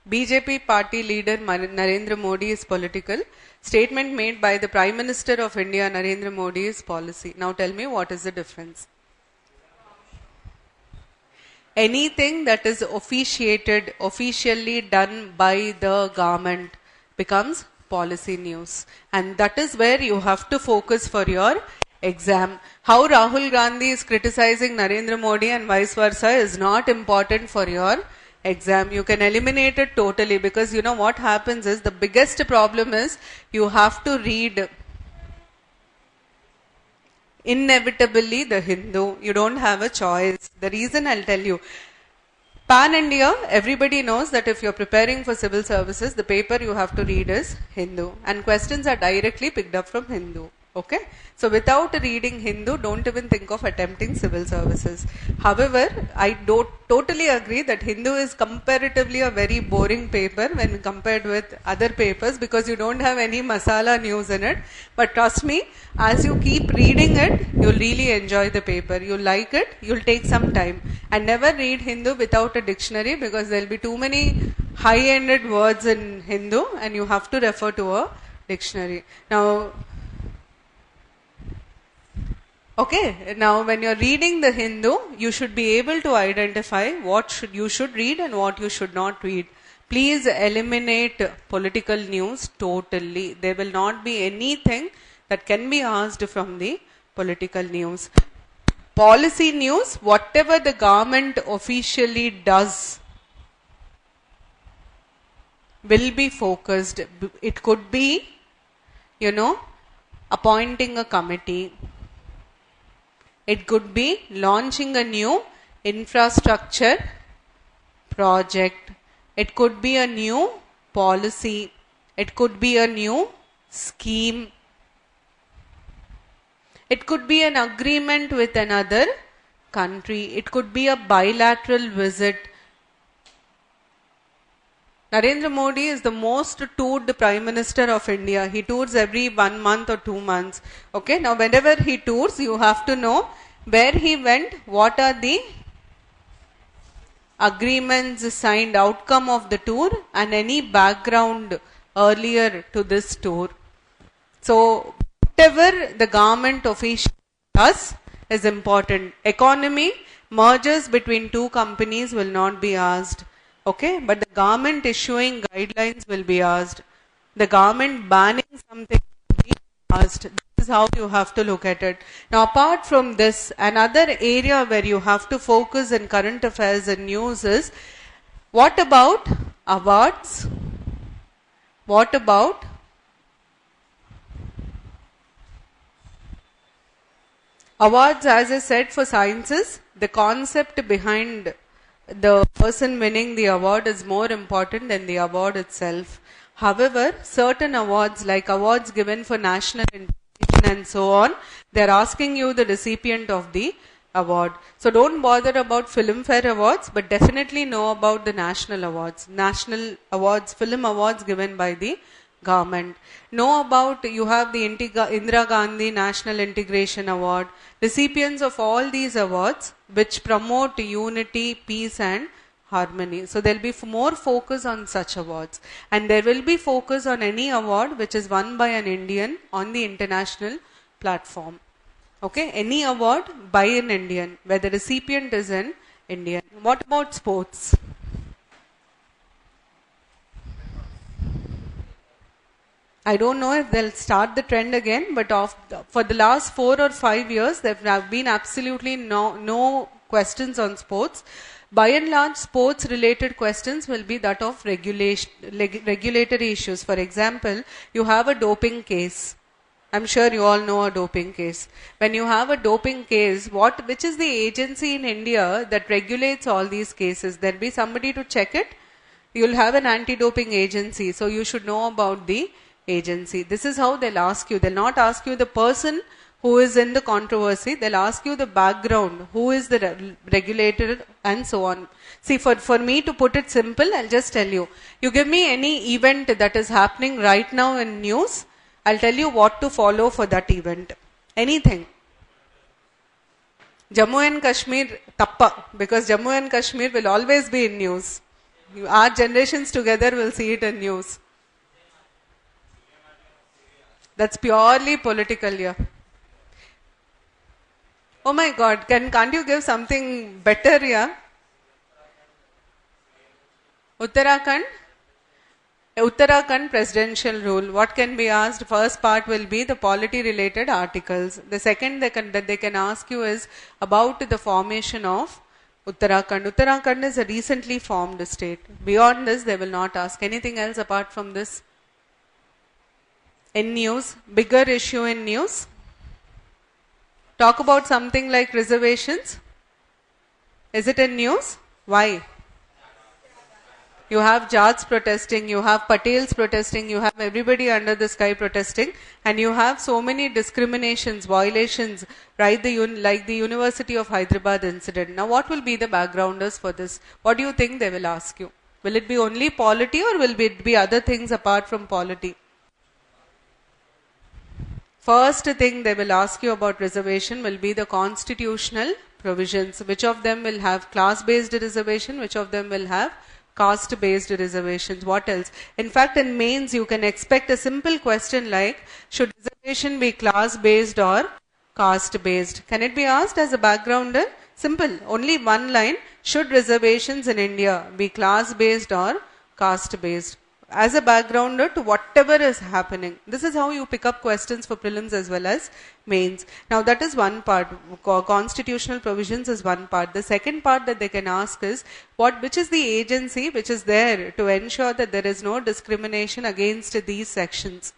BJP party leader Narendra Modi is political. Statement made by the Prime Minister of India Narendra Modi is policy. Now tell me, what is the difference? Anything that is officiated, officially done by the government becomes policy news, and that is where you have to focus for your exam. How Rahul Gandhi is criticizing Narendra Modi and vice versa is not important for your exam. You can eliminate it totally, because you know what happens is, the biggest problem is you have to read inevitably the Hindu. You don't have a choice. The reason I'll tell you. Pan India, everybody knows that if you're preparing for civil services, the paper you have to read is Hindu, and questions are directly picked up from Hindu. Okay, so without reading Hindu, don't even think of attempting civil services. However, I don't totally agree that Hindu is comparatively a very boring paper when compared with other papers, because you don't have any masala news in it. But trust me, as you keep reading it, you'll really enjoy the paper. You'll like it, you'll take some time. And never read Hindu without a dictionary, because there'll be too many high-ended words in Hindu and you have to refer to a dictionary. Now, okay, now when you're reading the Hindu, you should be able to identify what you should read and what you should not read. Please eliminate political news totally. There will not be anything that can be asked from the political news. Policy news, whatever the government officially does, will be focused. It could be, appointing a committee. It could be launching a new infrastructure project. It could be a new policy. It could be a new scheme. It could be an agreement with another country. It could be a bilateral visit. Narendra Modi is the most toured Prime Minister of India. He tours every 1 month or 2 months. Okay, now whenever he tours, you have to know where he went, what are the agreements signed, outcome of the tour, and any background earlier to this tour. So, whatever the government official does is important. Economy, mergers between two companies will not be asked. Okay, but the government issuing guidelines will be asked. The government banning something will be asked. This is how you have to look at it. Now, apart from this, another area where you have to focus in current affairs and news is, what about awards? What about awards? As I said, for sciences, the concept behind the person winning the award is more important than the award itself. However, certain awards like awards given for national integration and so on, they're asking you the recipient of the award. So don't bother about Filmfare awards, but definitely know about the national awards. National awards, film awards given by the government. Know about, you have the Indira Gandhi National Integration Award. Recipients of all these awards which promote unity, peace and harmony. So there will be more focus on such awards. And there will be focus on any award which is won by an Indian on the international platform. Okay, any award by an Indian, where the recipient is an Indian. What about sports? I don't know if they'll start the trend again, but for the last 4 or 5 years, there have been absolutely no questions on sports. By and large, sports related questions will be that of regulatory issues. For example, you have a doping case. I'm sure you all know a doping case. When you have a doping case, which is the agency in India that regulates all these cases? There'll be somebody to check it. You'll have an anti-doping agency, so you should know about the agency. This is how they'll ask you. They'll not ask you the person who is in the controversy. They'll ask you the background, who is the regulator and so on. See, for me to put it simple, I'll just tell you. You give me any event that is happening right now in news, I'll tell you what to follow for that event. Anything. Jammu and Kashmir, tappa, because Jammu and Kashmir will always be in news. Our generations together will see it in news. That's purely political, yeah. Oh my God, can't you give something better, yeah? Uttarakhand presidential rule. What can be asked? First part will be the polity related articles. The second that they can ask you is about the formation of Uttarakhand. Uttarakhand is a recently formed state. Beyond this, they will not ask anything else apart from this. In news, bigger issue in news. Talk about something like reservations. Is it in news? Why? You have Jats protesting, you have Patels protesting, you have everybody under the sky protesting, and you have so many discriminations, violations, right? Like the University of Hyderabad incident. Now, what will be the backgrounders for this? What do you think they will ask you? Will it be only polity or will it be other things apart from polity? First thing they will ask you about reservation will be the constitutional provisions. Which of them will have class-based reservation? Which of them will have caste-based reservations? What else? In fact, in mains, you can expect a simple question like, should reservation be class-based or caste-based? Can it be asked as a backgrounder? Simple, only one line. Should reservations in India be class-based or caste-based? As a backgrounder to whatever is happening. This is how you pick up questions for prelims as well as mains. Now that is one part. Constitutional provisions is one part. The second part that they can ask is, which is the agency which is there to ensure that there is no discrimination against these sections?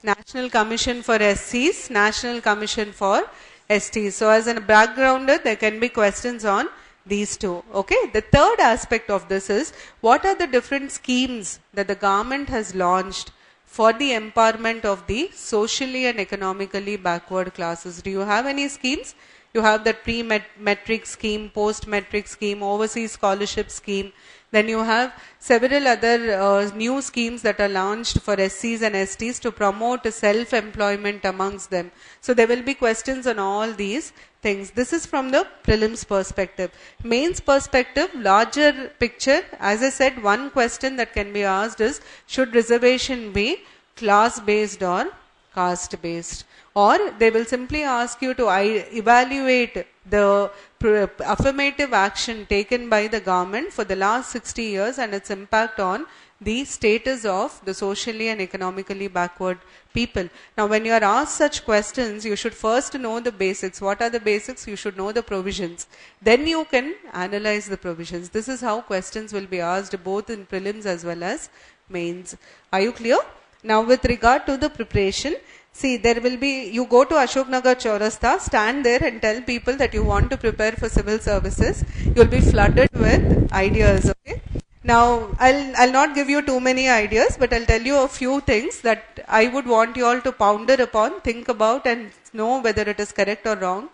National Commission for SCs, National Commission for STs. So as a backgrounder, there can be questions on these two. Okay. The third aspect of this is, what are the different schemes that the government has launched for the empowerment of the socially and economically backward classes? Do you have any schemes? You have that pre-metric scheme, post-metric scheme, overseas scholarship scheme. Then you have several other new schemes that are launched for SCs and STs to promote self-employment amongst them. So there will be questions on all these things. This is from the prelims perspective. Mains perspective, larger picture, as I said, one question that can be asked is, should reservation be class-based or caste-based? Or they will simply ask you to evaluate the affirmative action taken by the government for the last 60 years and its impact on the status of the socially and economically backward people. Now, when you are asked such questions, you should first know the basics. What are the basics? You should know the provisions. Then you can analyze the provisions. This is how questions will be asked both in prelims as well as mains. Are you clear? Now, with regard to the preparation, See, there will be, you go to Ashok Nagar Chaurasta, stand there and tell people that you want to prepare for civil services. You'll be flooded with ideas, okay? Now, I'll not give you too many ideas, but I'll tell you a few things that I would want you all to ponder upon, think about and know whether it is correct or wrong.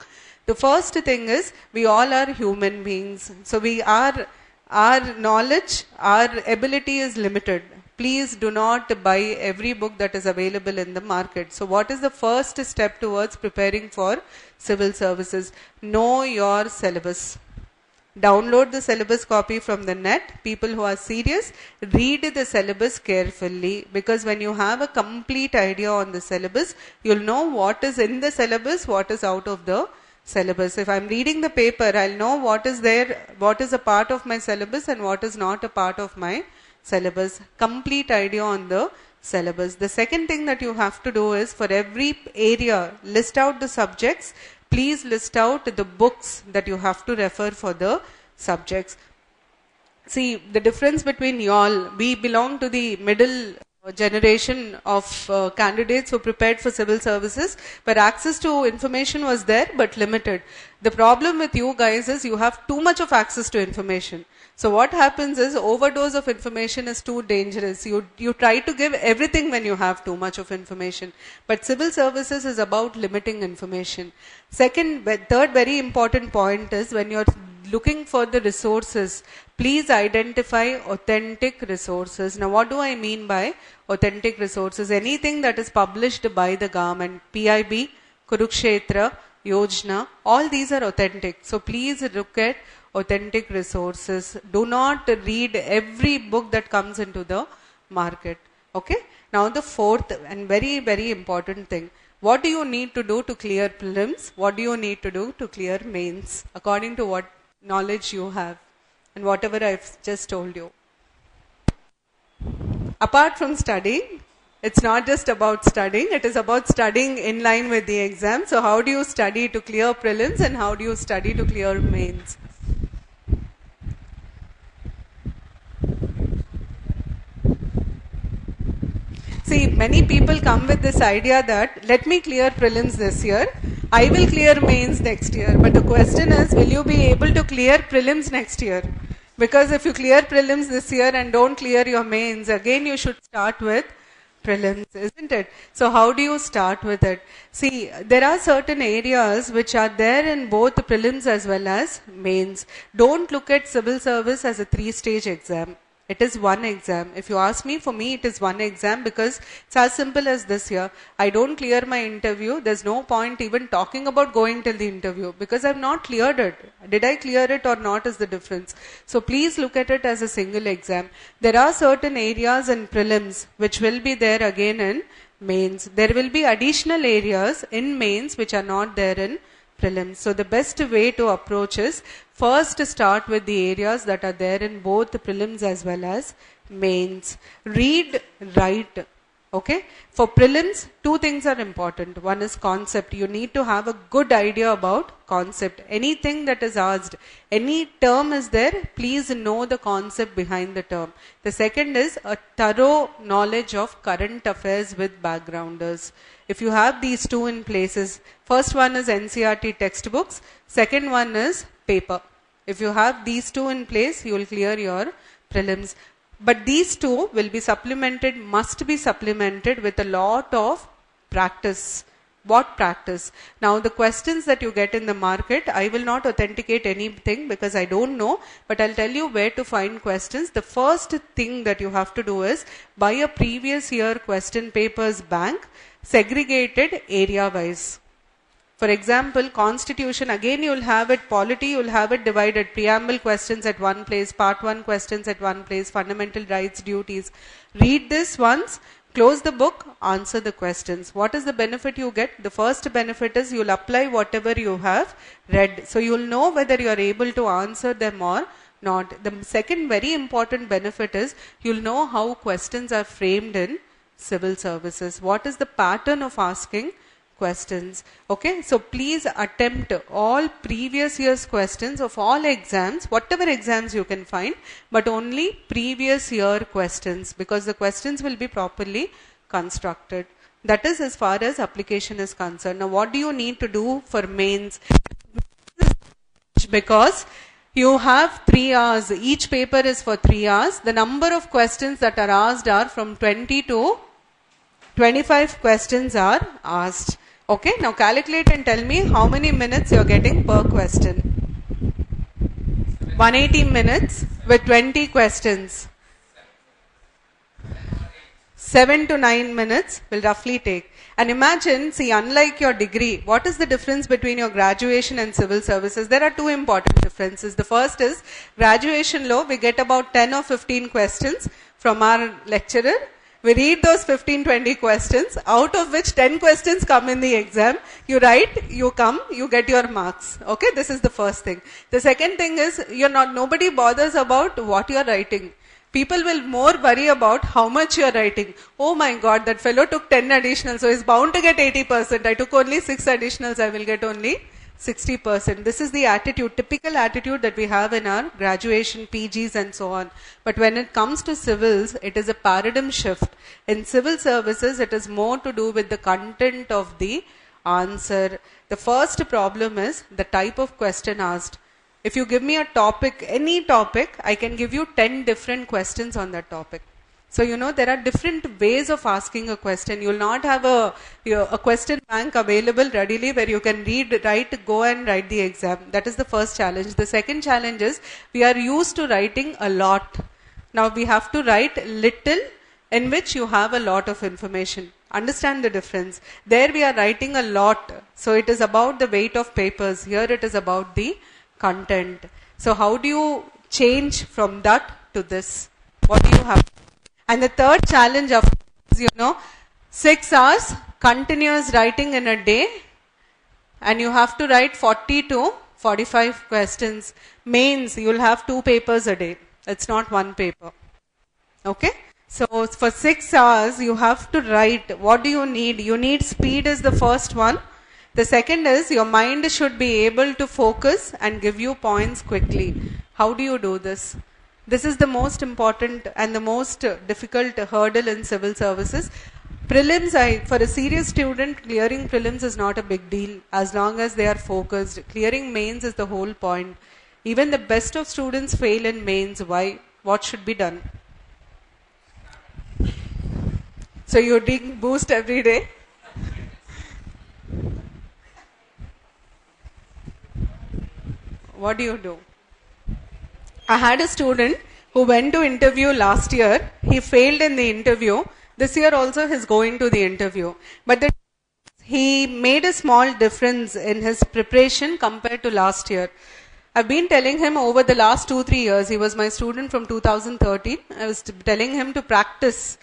The first thing is, we all are human beings. So our knowledge, our ability is limited. Please do not buy every book that is available in the market. So what is the first step towards preparing for civil services? Know your syllabus. Download the syllabus copy from the net. People who are serious, read the syllabus carefully, because when you have a complete idea on the syllabus, you'll know what is in the syllabus, what is out of the syllabus. If I'm reading the paper, I'll know what is there, what is a part of my syllabus and what is not a part of my syllabus. Complete idea on the syllabus. The second thing that you have to do is, for every area, list out the subjects. Please list out the books that you have to refer for the subjects. See, the difference between y'all, we belong to the middle generation of candidates who prepared for civil services, but access to information was there but limited. The problem with you guys is you have too much of access to information. So what happens is, overdose of information is too dangerous. You try to give everything when you have too much of information. But civil services is about limiting information. Third very important point is, when you're looking for the resources, please identify authentic resources. Now what do I mean by authentic resources? Anything that is published by the government, PIB, Kurukshetra, Yojana, all these are authentic. So please look at authentic resources. Do not read every book that comes into the market. Okay? Now the fourth and very, very important thing. What do you need to do to clear prelims? What do you need to do to clear mains? According to what knowledge you have and whatever I've just told you. Apart from studying, it's not just about studying, it is about studying in line with the exam. So how do you study to clear prelims and how do you study to clear mains? See, many people come with this idea that, let me clear prelims this year, I will clear mains next year. But the question is, will you be able to clear prelims next year? Because if you clear prelims this year and don't clear your mains, again you should start with prelims, isn't it? So how do you start with it? See, there are certain areas which are there in both prelims as well as mains. Don't look at civil service as a 3-stage exam. It is one exam. If you ask me, for me it is one exam, because it's as simple as this here. I don't clear my interview, there's no point even talking about going till the interview, because I've not cleared it. Did I clear it or not is the difference. So please look at it as a single exam. There are certain areas in prelims which will be there again in mains. There will be additional areas in mains which are not there in prelims. So the best way to approach is, first start with the areas that are there in both the prelims as well as mains. Read, write. Okay? For prelims, two things are important. One is concept. You need to have a good idea about concept. Anything that is asked, any term is there, please know the concept behind the term. The second is a thorough knowledge of current affairs with backgrounders. If you have these two in places, first one is NCERT textbooks, second one is paper. If you have these two in place, you will clear your prelims. But these two will be supplemented, must be supplemented with a lot of practice. What practice? Now the questions that you get in the market, I will not authenticate anything because I don't know, but I'll tell you where to find questions. The first thing that you have to do is buy a previous year question papers bank, segregated area wise. For example, constitution, again you will have it, polity, you will have it divided, preamble questions at one place, part 1 questions at one place, fundamental rights, duties. Read this once, close the book, answer the questions. What is the benefit you get? The first benefit is you will apply whatever you have read. So you will know whether you are able to answer them or not. The second very important benefit is you will know how questions are framed in civil services. What is the pattern of asking questions? Okay, so please attempt all previous year's questions of all exams, whatever exams you can find, but only previous year questions, because the questions will be properly constructed. That is as far as application is concerned. Now what do you need to do for mains? Because you have 3 hours, each paper is for 3 hours. The number of questions that are asked are from 20 to 25 questions are asked. Okay, now calculate and tell me how many minutes you are getting per question. 180 minutes with 20 questions. 7 to 9 minutes will roughly take. And imagine, see, unlike your degree, what is the difference between your graduation and civil services? There are 2 important differences. The first is, graduation law, we get about 10 or 15 questions from our lecturer. We read those 15-20 questions, out of which 10 questions come in the exam. You write, you come, you get your marks. Okay, this is the first thing. The second thing is, nobody bothers about what you are writing. People will more worry about how much you are writing. Oh my God, that fellow took 10 additional, so he's bound to get 80%. I took only 6 additionals, I will get only 60%. This is the attitude, typical attitude that we have in our graduation, PGs and so on. But when it comes to civils, it is a paradigm shift. In civil services, it is more to do with the content of the answer. The first problem is the type of question asked. If you give me a topic, any topic, I can give you 10 different questions on that topic. So, there are different ways of asking a question. You will not have a question bank available readily where you can go and write the exam. That is the first challenge. The second challenge is, we are used to writing a lot. Now, we have to write little in which you have a lot of information. Understand the difference. There we are writing a lot. So, it is about the weight of papers. Here it is about the content. So how do you change from that to this? What do you have? And the third challenge of, 6 hours continuous writing in a day, and you have to write 40 to 45 questions. Mains, you will have 2 papers a day. It's not 1 paper. Okay? So for 6 hours, you have to write. What do you need? You need speed is the first one. The second is, your mind should be able to focus and give you points quickly. How do you do this? This is the most important and the most difficult hurdle in civil services. Prelims, for a serious student, clearing prelims is not a big deal as long as they are focused. Clearing mains is the whole point. Even the best of students fail in mains. Why? What should be done? So you're doing boost every day? What do you do? I had a student who went to interview last year. He failed in the interview. This year also he is going to the interview. But he made a small difference in his preparation compared to last year. I've been telling him over the last 2-3 years, he was my student from 2013. I was telling him to practice.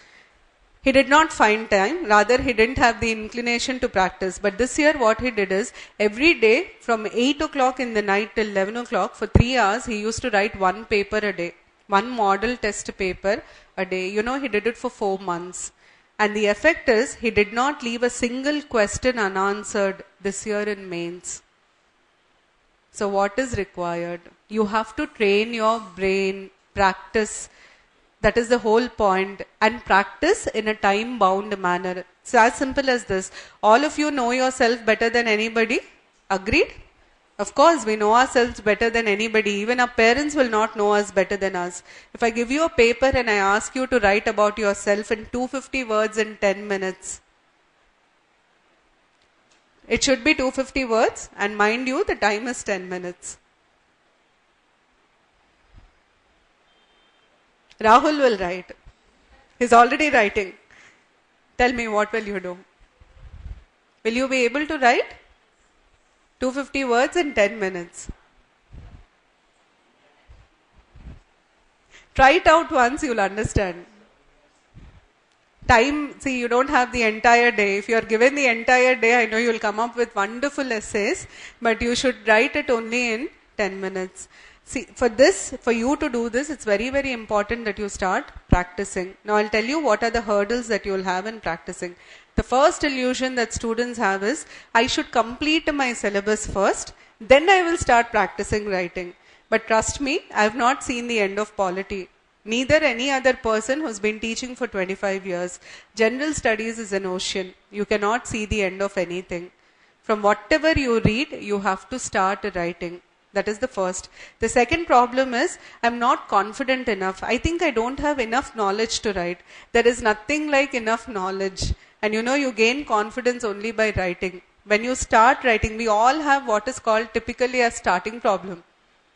He did not find time, rather he didn't have the inclination to practice. But this year what he did is, every day from 8 o'clock in the night till 11 o'clock, for 3 hours, he used to write 1 paper a day. 1 model test paper a day. He did it for 4 months. And the effect is, he did not leave a single question unanswered this year in mains. So what is required? You have to train your brain, practice. That is the whole point. And practice in a time-bound manner. It's as simple as this. All of you know yourself better than anybody. Agreed? Of course, we know ourselves better than anybody. Even our parents will not know us better than us. If I give you a paper and I ask you to write about yourself in 250 words in 10 minutes, it should be 250 words, and mind you, the time is 10 minutes. Rahul will write. He's already writing. Tell me, what will you do? Will you be able to write 250 words in 10 minutes? Try it out once, you'll understand. Time, see, you don't have the entire day. If you are given the entire day, I know you'll come up with wonderful essays, but you should write it only in 10 minutes. See, for you to do this, it's very, very important that you start practicing. Now, I'll tell you what are the hurdles that you'll have in practicing. The first illusion that students have is, I should complete my syllabus first, then I will start practicing writing. But trust me, I have not seen the end of polity. Neither any other person who's been teaching for 25 years. General studies is an ocean. You cannot see the end of anything. From whatever you read, you have to start writing. That is the first. The second problem is, I'm not confident enough. I think I don't have enough knowledge to write. There is nothing like enough knowledge. And you gain confidence only by writing. When you start writing, we all have what is called typically a starting problem.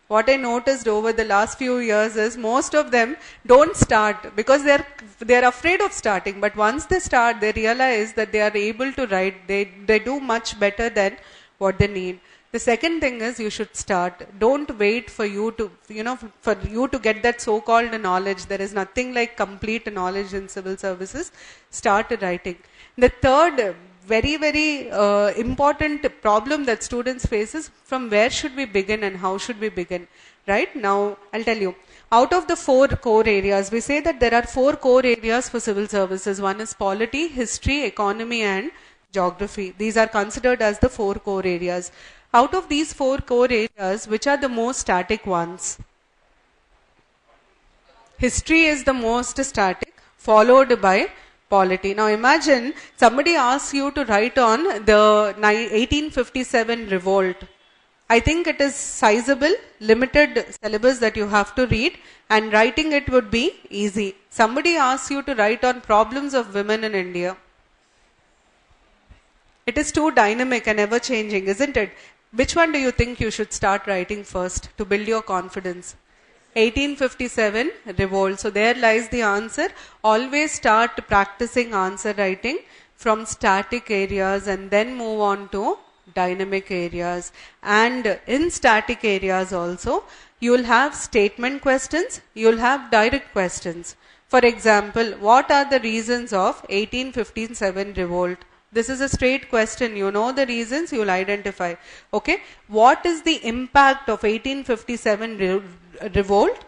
What I noticed over the last few years is most of them don't start because they're afraid of starting. But once they start, they realize that they are able to write. They do much better than what they need. The second thing is you should start. Don't wait for you to, for you to get that so-called knowledge. There is nothing like complete knowledge in civil services. Start writing. The third very, very important problem that students face is from where should we begin and how should we begin, right? Now, I'll tell you. Out of the 4 core areas, we say that there are 4 core areas for civil services. One is polity, history, economy and geography. These are considered as the 4 core areas. Out of these 4 core areas, which are the most static ones? History is the most static, followed by polity. Now imagine somebody asks you to write on the 1857 revolt. I think it is sizable, limited syllabus that you have to read, and writing it would be easy. Somebody asks you to write on problems of women in India. It is too dynamic and ever changing, isn't it? Which one do you think you should start writing first to build your confidence? 1857 revolt. So there lies the answer. Always start practicing answer writing from static areas and then move on to dynamic areas. And in static areas also, you will have statement questions, you will have direct questions. For example, what are the reasons of 1857 revolt? This is a straight question. You know the reasons, you will identify. Okay. What is the impact of 1857 revolt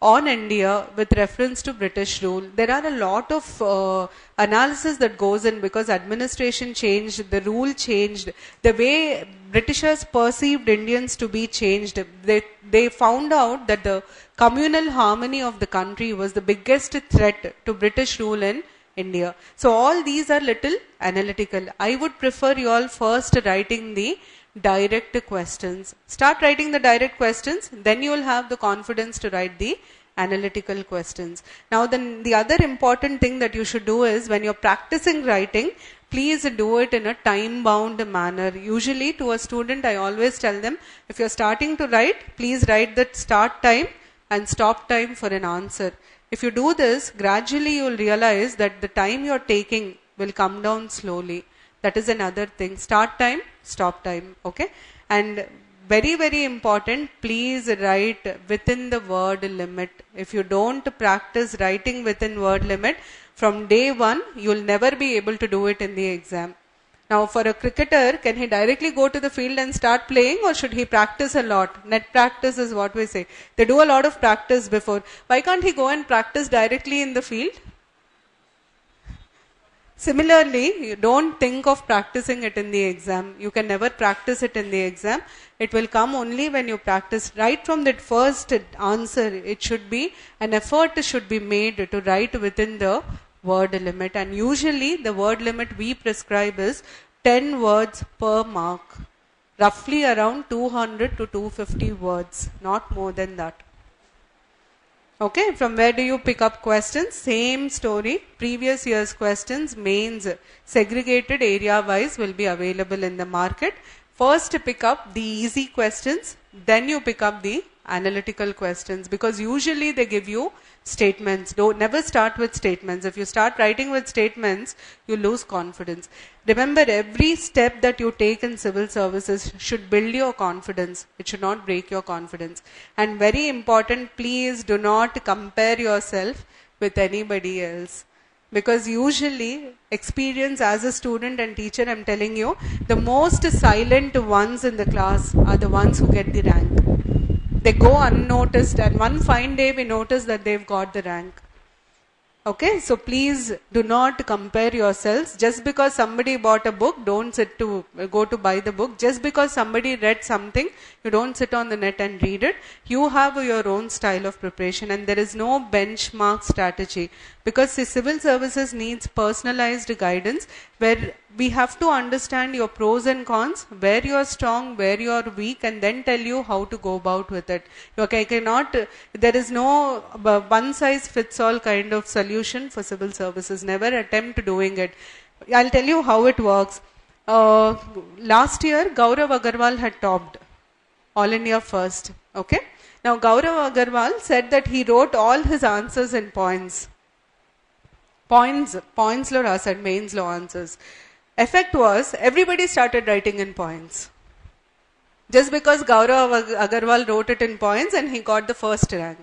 on India with reference to British rule? There are a lot of analysis that goes in because administration changed, the rule changed, the way Britishers perceived Indians to be changed. They found out that the communal harmony of the country was the biggest threat to British rule in India. So all these are little analytical. I would prefer you all first writing the direct questions. Start writing the direct questions, then you will have the confidence to write the analytical questions. Now then the other important thing that you should do is when you're practicing writing, please do it in a time-bound manner. Usually to a student, I always tell them, if you're starting to write, please write the start time and stop time for an answer. If you do this, gradually you will realize that the time you're taking will come down slowly. That is another thing. Start time, stop time. Okay? And very, very important, please write within the word limit. If you don't practice writing within word limit, from day one, you'll never be able to do it in the exam. Now, for a cricketer, can he directly go to the field and start playing, or should he practice a lot? Net practice is what we say. They do a lot of practice before. Why can't he go and practice directly in the field? Similarly, you don't think of practicing it in the exam. You can never practice it in the exam. It will come only when you practice. Right from that first answer, it should be, an effort should be made to write within the word limit. And usually the word limit we prescribe is 10 words per mark. Roughly around 200 to 250 words, not more than that. Okay, from where do you pick up questions? Same story. Previous year's questions, mains, segregated area-wise will be available in the market. First pick up the easy questions, then you pick up the analytical questions, because usually they give you statements. Never start with statements. If you start writing with statements, you lose confidence. Remember, every step that you take in civil services should build your confidence. It should not break your confidence. And very important, please do not compare yourself with anybody else. Because usually, experience as a student and teacher, I'm telling you, the most silent ones in the class are the ones who get the rank. They go unnoticed, and one fine day we notice that they've got the rank. Okay, so please do not compare yourselves. Just because somebody bought a book, don't go to buy the book. Just because somebody read something, you don't sit on the net and read it. You have your own style of preparation, and there is no benchmark strategy, because the civil services needs personalized guidance where we have to understand your pros and cons, where you are strong, where you are weak, and then tell you how to go about with it. Okay, there is no one size fits all kind of solution for civil services. Never attempt doing it. I'll tell you how it works. Last year, Gaurav Agarwal had topped All India first. Okay. Now, Gaurav Agarwal said that he wrote all his answers in points. Points lo rasad, mains lo answers. Effect was, everybody started writing in points. Just because Gaurav Agarwal wrote it in points and he got the first rank.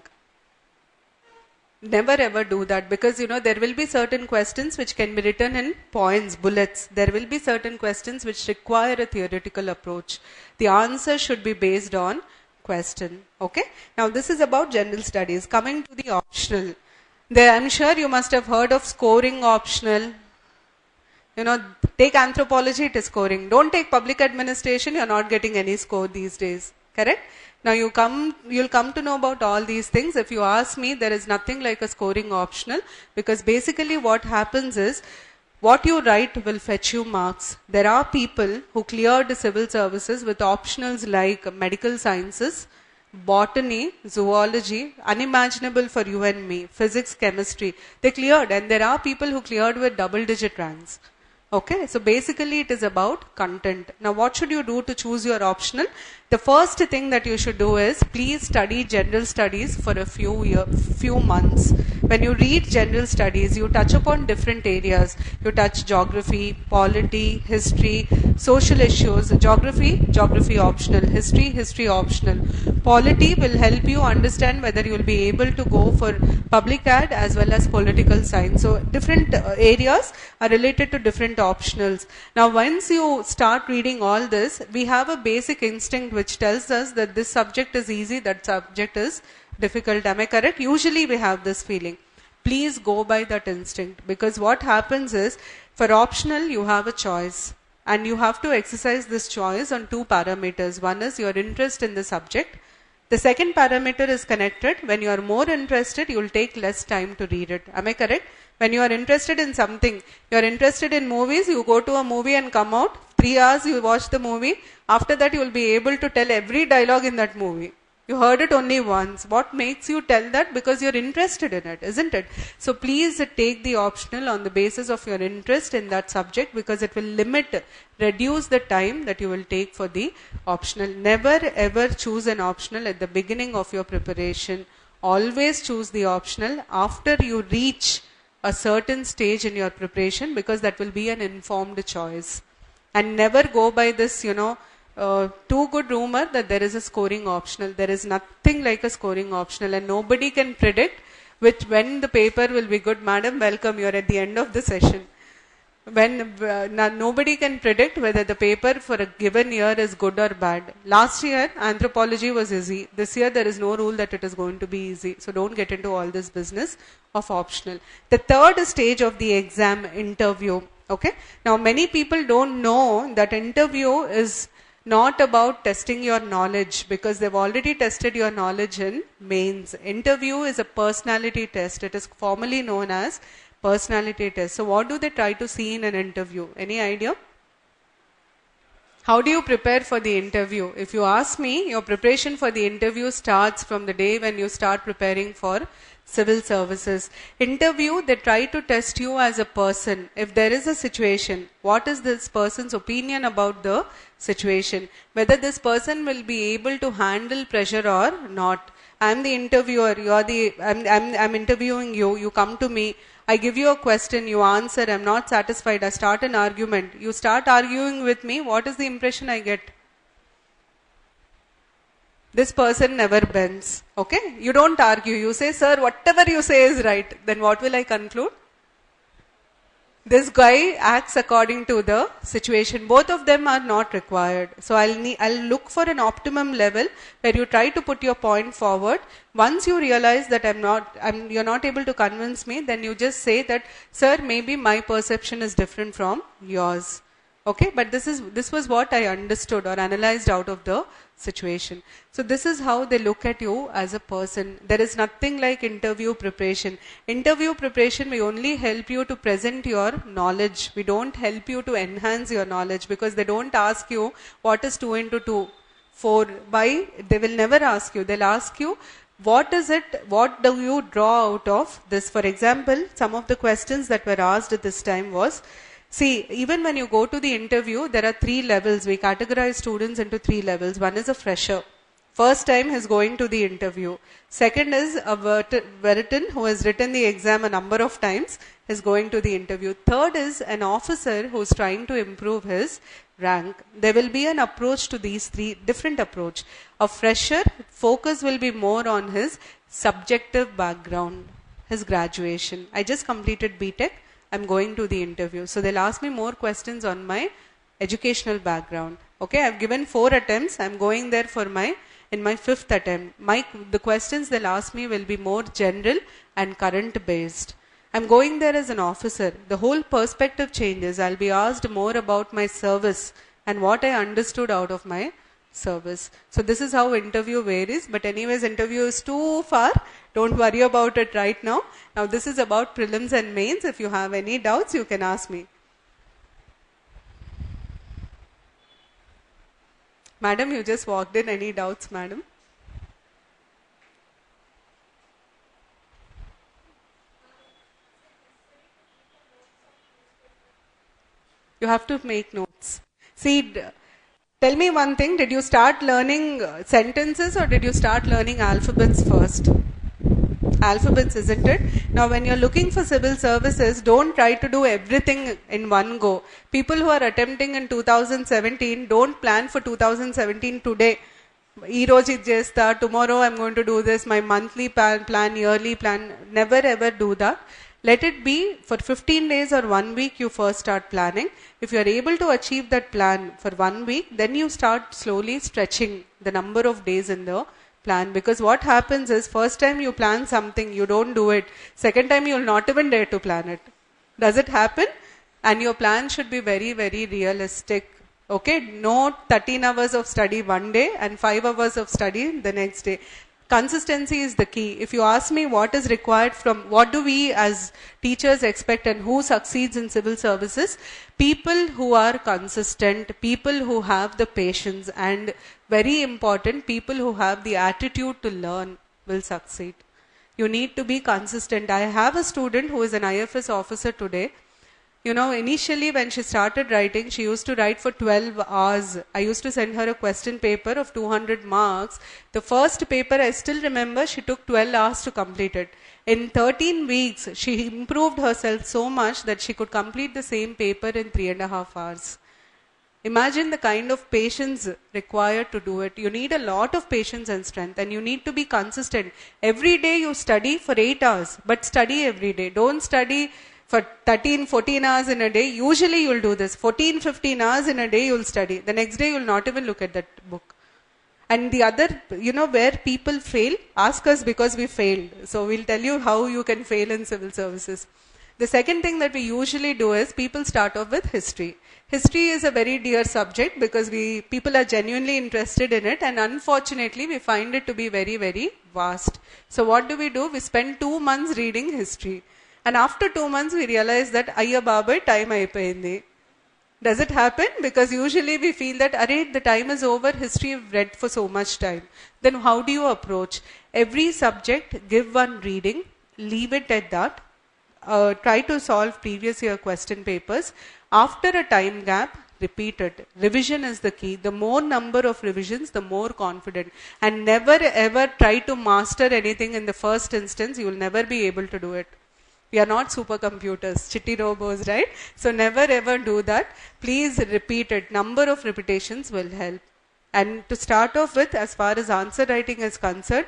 Never ever do that, because there will be certain questions which can be written in points, bullets. There will be certain questions which require a theoretical approach. The answer should be based on question. Okay. Now this is about general studies. Coming to the optional. I'm sure you must have heard of scoring optional. Take anthropology, it is scoring. Don't take public administration, you're not getting any score these days. Correct? Now you'll come to know about all these things. If you ask me, there is nothing like a scoring optional, because basically what happens is, what you write will fetch you marks. There are people who cleared civil services with optionals like medical sciences, botany, zoology, unimaginable for you and me, physics, chemistry. They cleared, and there are people who cleared with double-digit ranks. Okay, so basically it is about content. Now what should you do to choose your optional? The first thing that you should do is, please study general studies for a few months. When you read general studies, you touch upon different areas. You touch geography, polity, history, social issues. Geography optional. History optional. Polity will help you understand whether you will be able to go for public ad as well as political science. So different areas are related to different optionals. Now once you start reading all this, we have a basic instinct which tells us that this subject is easy, that subject is difficult. Am I correct? Usually we have this feeling. Please go by that instinct, because what happens is, for optional you have a choice, and you have to exercise this choice on two parameters. One is your interest in the subject. The second parameter is connected. When you are more interested, you will take less time to read it. Am I correct? When you are interested in something, you are interested in movies, you go to a movie and come out, 3 hours you watch the movie, after that you will be able to tell every dialogue in that movie. You heard it only once. What makes you tell that? Because you're interested in it, isn't it? So please take the optional on the basis of your interest in that subject, because it will reduce the time that you will take for the optional. Never ever choose an optional at the beginning of your preparation. Always choose the optional after you reach a certain stage in your preparation, because that will be an informed choice. And never go by this, too good rumor that there is a scoring optional. There is nothing like a scoring optional, and nobody can predict when the paper will be good. Madam, welcome, you are at the end of the session. Nobody can predict whether the paper for a given year is good or bad. Last year, anthropology was easy. This year, there is no rule that it is going to be easy. So don't get into all this business of optional. The third stage of the exam, interview. Okay. Now, many people don't know that interview is not about testing your knowledge, because they've already tested your knowledge in mains. Interview is a personality test. It is formally known as personality test. So what do they try to see in an interview? Any idea? How do you prepare for the interview? If you ask me, your preparation for the interview starts from the day when you start preparing for civil services. Interview, they try to test you as a person. If there is a situation, what is this person's opinion about the situation? Whether this person will be able to handle pressure or not. I'm the interviewer, I'm interviewing you, you come to me, I give you a question, you answer, I'm not satisfied, I start an argument, you start arguing with me, what is the impression I get? This person never bends. Okay? You don't argue, you say, sir, whatever you say is right. Then what will I conclude? This guy acts according to the situation. Both of them are not required. So I'll look for an optimum level where you try to put your point forward. Once you realize that you're not able to convince me, then you just say that, sir, maybe my perception is different from yours. Okay, but this was what I understood or analyzed out of the situation. So this is how they look at you as a person. There is nothing like interview preparation. Interview preparation, we only help you to present your knowledge. We don't help you to enhance your knowledge, because they don't ask you what is 2 into 2, 4. Why? They will never ask you. They'll ask you, what is it, what do you draw out of this? For example, some of the questions that were asked at this time was, see, even when you go to the interview, there are 3 levels. We categorize students into 3 levels. One is a fresher. First time he's going to the interview. Second is a veteran who has written the exam a number of times is going to the interview. Third is an officer who's trying to improve his rank. There will be an approach to these 3, different approach. A fresher, focus will be more on his subjective background, his graduation. I just completed BTech. I'm going to the interview. So they'll ask me more questions on my educational background. Okay, I've given 4 attempts. I'm going there in my 5th attempt. The questions they'll ask me will be more general and current based. I'm going there as an officer. The whole perspective changes. I'll be asked more about my service and what I understood out of my service. So this is how interview varies. But anyways, interview is too far. Don't worry about it right now. Now this is about prelims and mains. If you have any doubts, you can ask me. Madam, you just walked in. Any doubts, madam? You have to make notes. See, tell me one thing. Did you start learning sentences or did you start learning alphabets first? Alphabets, isn't it? Now when you're looking for civil services, don't try to do everything in one go. People who are attempting in 2017, don't plan for 2017 today. Ee roju idi chesta, tomorrow I'm going to do this, my monthly plan, yearly plan. Never ever do that. Let it be for 15 days or 1 week you first start planning. If you are able to achieve that plan for 1 week, then you start slowly stretching the number of days in the plan. Because what happens is, first time you plan something, you don't do it. Second time you will not even dare to plan it. Does it happen? And your plan should be very, very realistic. Okay, no 13 hours of study one day and 5 hours of study the next day. Consistency is the key. If you ask me what is required what do we as teachers expect and who succeeds in civil services? People who are consistent, people who have the patience, and very important, people who have the attitude to learn will succeed. You need to be consistent. I have a student who is an IFS officer today. You know, initially when she started writing, she used to write for 12 hours. I used to send her a question paper of 200 marks. The first paper, I still remember, she took 12 hours to complete it. In 13 weeks, she improved herself so much that she could complete the same paper in 3.5 hours. Imagine the kind of patience required to do it. You need a lot of patience and strength, and you need to be consistent. Every day you study for 8 hours, but study every day. Don't study for 13, 14 hours in a day. Usually you'll do this. 14, 15 hours in a day you'll study. The next day you'll not even look at that book. And the other, where people fail, ask us because we failed. So we'll tell you how you can fail in civil services. The second thing that we usually do is people start off with history. History is a very dear subject because people are genuinely interested in it, and unfortunately we find it to be very, very vast. So what do? We spend 2 months reading history. And after 2 months, we realize that, Ayya Babai, time ayipayindi. Does it happen? Because usually we feel that, array, the time is over, history we've read for so much time. Then how do you approach? Every subject, give one reading, leave it at that. Try to solve previous year question papers. After a time gap, repeat it. Revision is the key. The more number of revisions, the more confident. And never ever try to master anything in the first instance. You will never be able to do it. We are not supercomputers, chitty robots, right? So never ever do that. Please repeat it. Number of repetitions will help. And to start off with, as far as answer writing is concerned,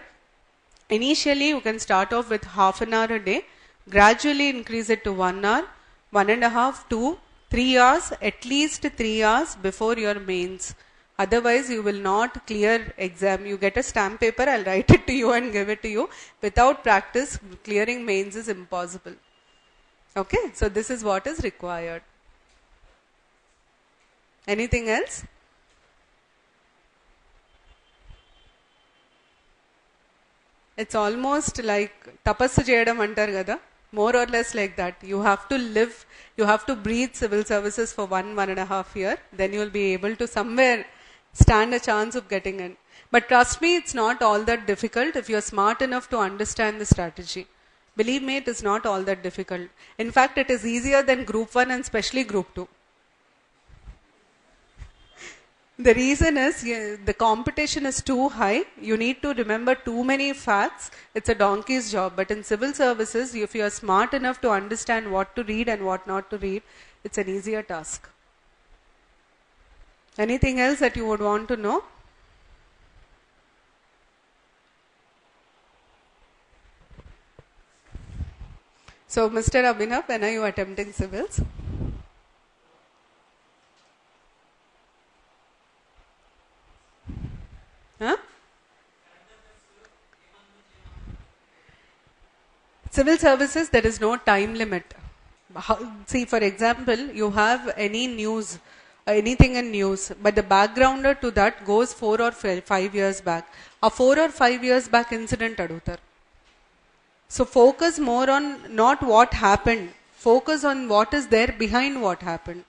initially you can start off with half an hour a day, gradually increase it to 1 hour, 1.5 to 3 hours, at least 3 hours before your mains. Otherwise, you will not clear exam. You get a stamp paper, I'll write it to you and give it to you. Without practice, clearing mains is impossible. Okay, so this is what is required. Anything else? It's almost like tapassu cheyadam antaru kada. More or less like that. You have to live, you have to breathe civil services for 1.5 years. Then you will be able to somewhere stand a chance of getting in. But trust me, it's not all that difficult if you're smart enough to understand the strategy. Believe me, it is not all that difficult. In fact, it is easier than Group 1 and especially Group 2. The reason is the competition is too high. You need to remember too many facts. It's a donkey's job. But in civil services, if you are smart enough to understand what to read and what not to read, it's an easier task. Anything else that you would want to know? So, Mr. Abhinav, when are you attempting civils? Huh? Civil services, there is no time limit. See, for example, you have any news, anything in news, but the backgrounder to that goes 4 or 5 years back. A 4 or 5 years back incident adutar. So focus more on not what happened, focus on what is there behind what happened.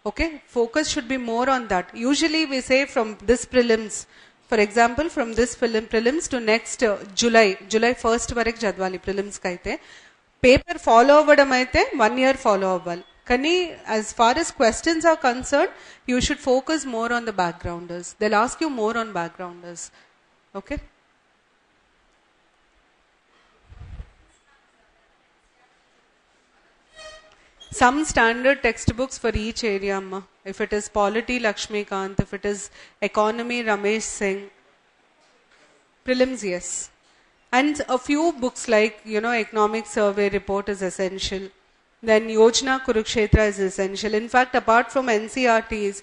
Okay, focus should be more on that. Usually we say from this prelims, for example, from this prelims to next July 1st వరకు చదవాలి prelims కైతే paper follow అవ్వడం అయితే 1 year follow అవ్వాలి. కానీ as far as questions are concerned, you should focus more on the backgrounders. They'll ask you more on backgrounders. Okay. Some standard textbooks for each area, amma. If it is polity, Lakshmikant. If it is economy, Ramesh Singh. Prelims, yes. And a few books like, economic survey report is essential. Then Yojana Kurukshetra is essential. In fact, apart from NCRTs,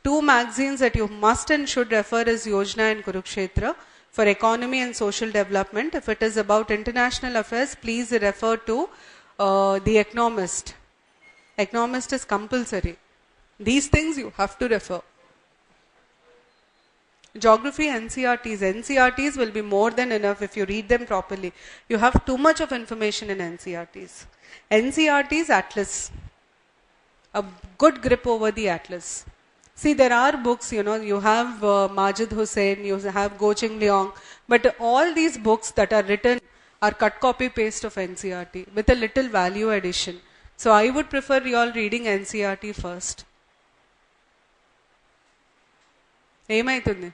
2 magazines that you must and should refer is Yojana and Kurukshetra for economy and social development. If it is about international affairs, please refer to The Economist. Economist is compulsory. These things you have to refer. Geography, NCRTs. NCRTs will be more than enough if you read them properly. You have too much of information in NCRTs. NCRTs, Atlas. A good grip over the Atlas. See, there are books, you have Majid Hussain, you have Goching Leong, but all these books that are written are cut copy paste of NCRT with a little value addition. So I would prefer you all reading NCRT first. ఏమైతుంది?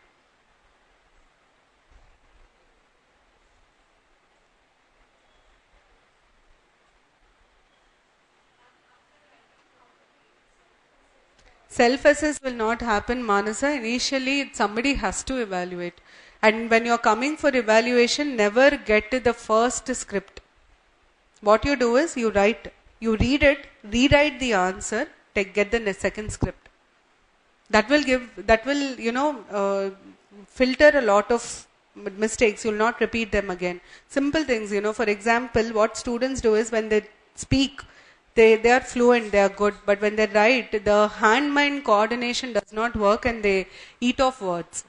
Self-assess will not happen, Manasa. Initially, somebody has to evaluate. And when you're coming for evaluation, never get to the first script. What you do is, you read it, rewrite the answer, get the second script. That will filter a lot of mistakes. You'll not repeat them again. Simple things, for example, what students do is when they speak, they are fluent, they are good, but when they write, the hand-mind coordination does not work and they eat off words.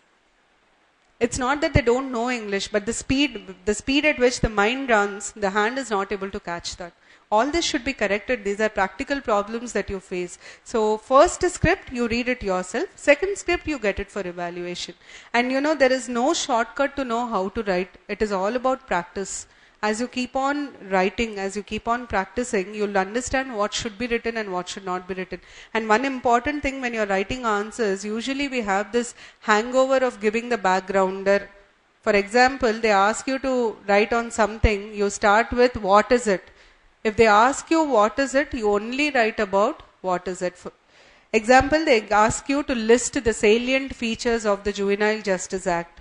It's not that they don't know English, but the speed at which the mind runs, the hand is not able to catch that. All this should be corrected. These are practical problems that you face. So first script, you read it yourself. Second script, you get it for evaluation. And there is no shortcut to know how to write. It is all about practice. As you keep on writing, as you keep on practicing, you'll understand what should be written and what should not be written. And one important thing when you're writing answers, usually we have this hangover of giving the backgrounder. For example, they ask you to write on something, you start with what is it. If they ask you what is it, you only write about what is it. For example, they ask you to list the salient features of the Juvenile Justice Act.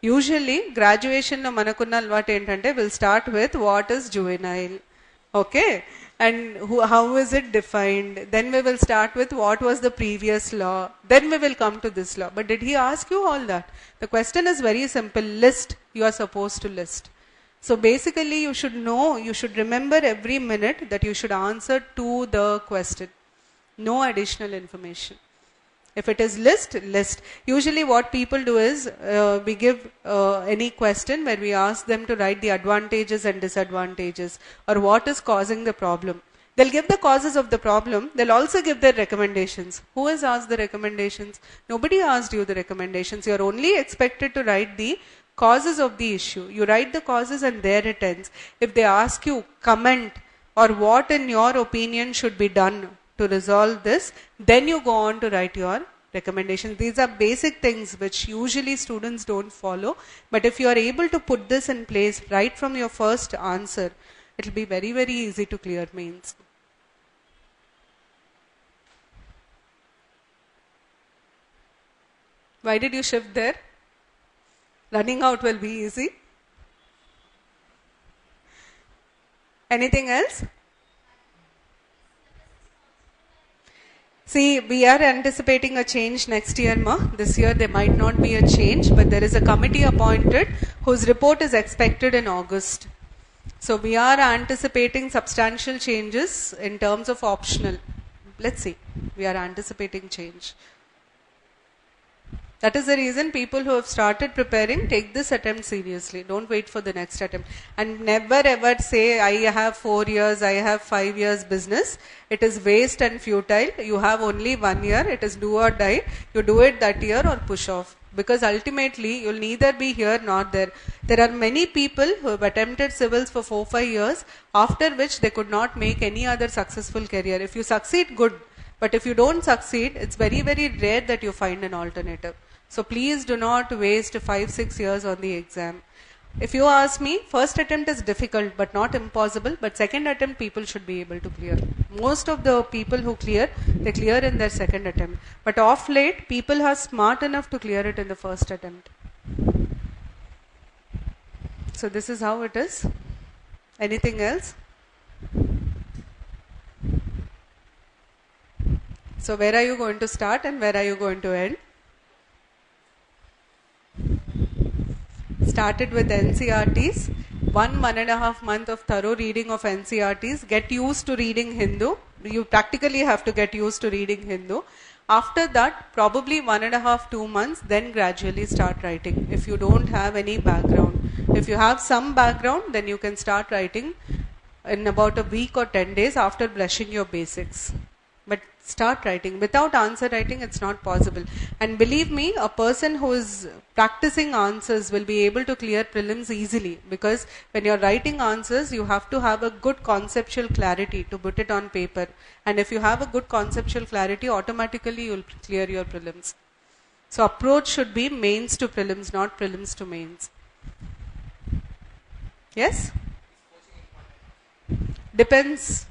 Usually, graduation lo manakunna alvaatu entante, we'll start with what is juvenile. Okay? and how is it defined? Then we will start with what was the previous law. Then we will come to this law. But did he ask you all that? The question is very simple. List. You are supposed to list. So basically you should know, you should remember every minute that you should answer to the question. No additional information. If it is list, list. Usually what people do is, we give any question where we ask them to write the advantages and disadvantages, or what is causing the problem. They'll give the causes of the problem. They'll also give their recommendations. Who has asked the recommendations? Nobody asked you the recommendations. You're only expected to write the causes of the issue. You write the causes and there it ends. If they ask you, comment, or what in your opinion should be done to resolve this, then you go on to write your recommendations. These are basic things which usually students don't follow, but if you are able to put this in place right from your first answer, it will be very, very easy to clear mains. Why did you shift there? Running out will be easy. Anything else? See, we are anticipating a change next year, ma. This year there might not be a change, but there is a committee appointed whose report is expected in August. So we are anticipating substantial changes in terms of optional. Let's see. We are anticipating change. That is the reason people who have started preparing, take this attempt seriously. Don't wait for the next attempt. And never ever say, I have 4 years, I have 5 years business. It is waste and futile. You have only 1 year. It is do or die. You do it that year or push off. Because ultimately, you'll neither be here nor there. There are many people who have attempted civils for 4-5 years, after which they could not make any other successful career. If you succeed, good. But if you don't succeed, it's very, very rare that you find an alternative. So please do not waste 5-6 years on the exam. If you ask me, first attempt is difficult but not impossible, but second attempt people should be able to clear. Most of the people who clear, they clear in their second attempt. But of late, people are smart enough to clear it in the first attempt. So this is how it is. Anything else? So where are you going to start and where are you going to end? Started with NCRTs, 1.5 month of thorough reading of NCRTs. Get used to reading Hindu. You practically have to get used to reading Hindu. After that, probably 1.5-2 months, then gradually start writing. If you don't have any background. If you have some background, then you can start writing in about a week or 10 days after brushing your basics. But start writing. Without answer writing, it's not possible. And believe me, a person who is practicing answers will be able to clear prelims easily, because when you're writing answers, you have to have a good conceptual clarity to put it on paper. And if you have a good conceptual clarity, automatically you'll clear your prelims. So approach should be mains to prelims, not prelims to mains. Yes? Depends.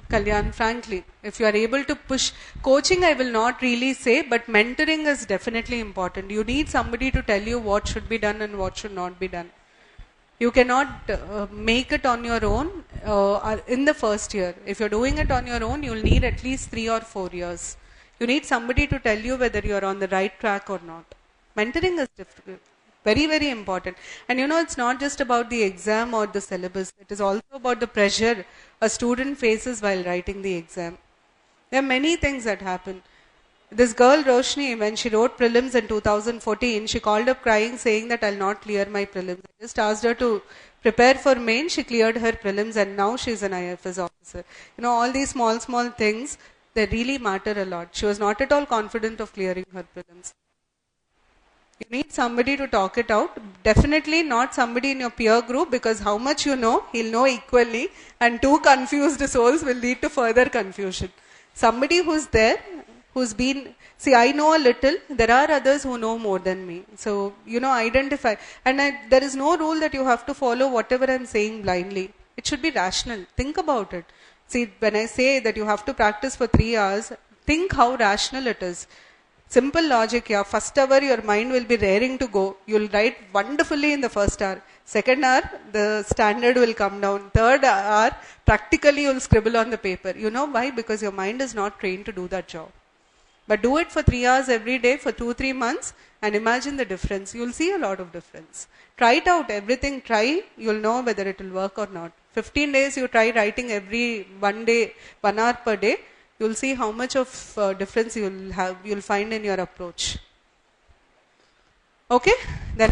Kalyan, frankly, if you are able to push, coaching I will not really say, but mentoring is definitely important. You need somebody to tell you what should be done and what should not be done. You cannot make it on your own in the first year. If you're doing it on your own, you'll need at least 3 or 4 years. You need somebody to tell you whether you're on the right track or not. Mentoring is difficult. Very, very important. And you know, it's not just about the exam or the syllabus. It is also about the pressure a student faces while writing the exam. There are many things that happen. This girl, Roshni, when she wrote prelims in 2014, she called up crying saying that I'll not clear my prelims. I just asked her to prepare for main. She cleared her prelims and now she's an IFS officer. You know, all these small, small things, they really matter a lot. She was not at all confident of clearing her prelims. You need somebody to talk it out. Definitely not somebody in your peer group, because how much you know, he'll know equally, and two confused souls will lead to further confusion. Somebody who's there, who's been, see, I know a little, there are others who know more than me. So, you know, identify. And there is no rule that you have to follow whatever I'm saying blindly. It should be rational. Think about it. See, when I say that you have to practice for 3 hours, think how rational it is. Simple logic, yeah. First hour, your mind will be raring to go. You'll write wonderfully in the first hour. Second hour, the standard will come down. Third hour, practically you'll scribble on the paper. You know why? Because your mind is not trained to do that job. But do it for 3 hours every day for 2-3 months and imagine the difference. You'll see a lot of difference. Try it out. Everything try. You'll know whether it will work or not. 15 days you try writing every 1 day, 1 hour per day. You'll see how much of difference you'll find in your approach. Okay? Then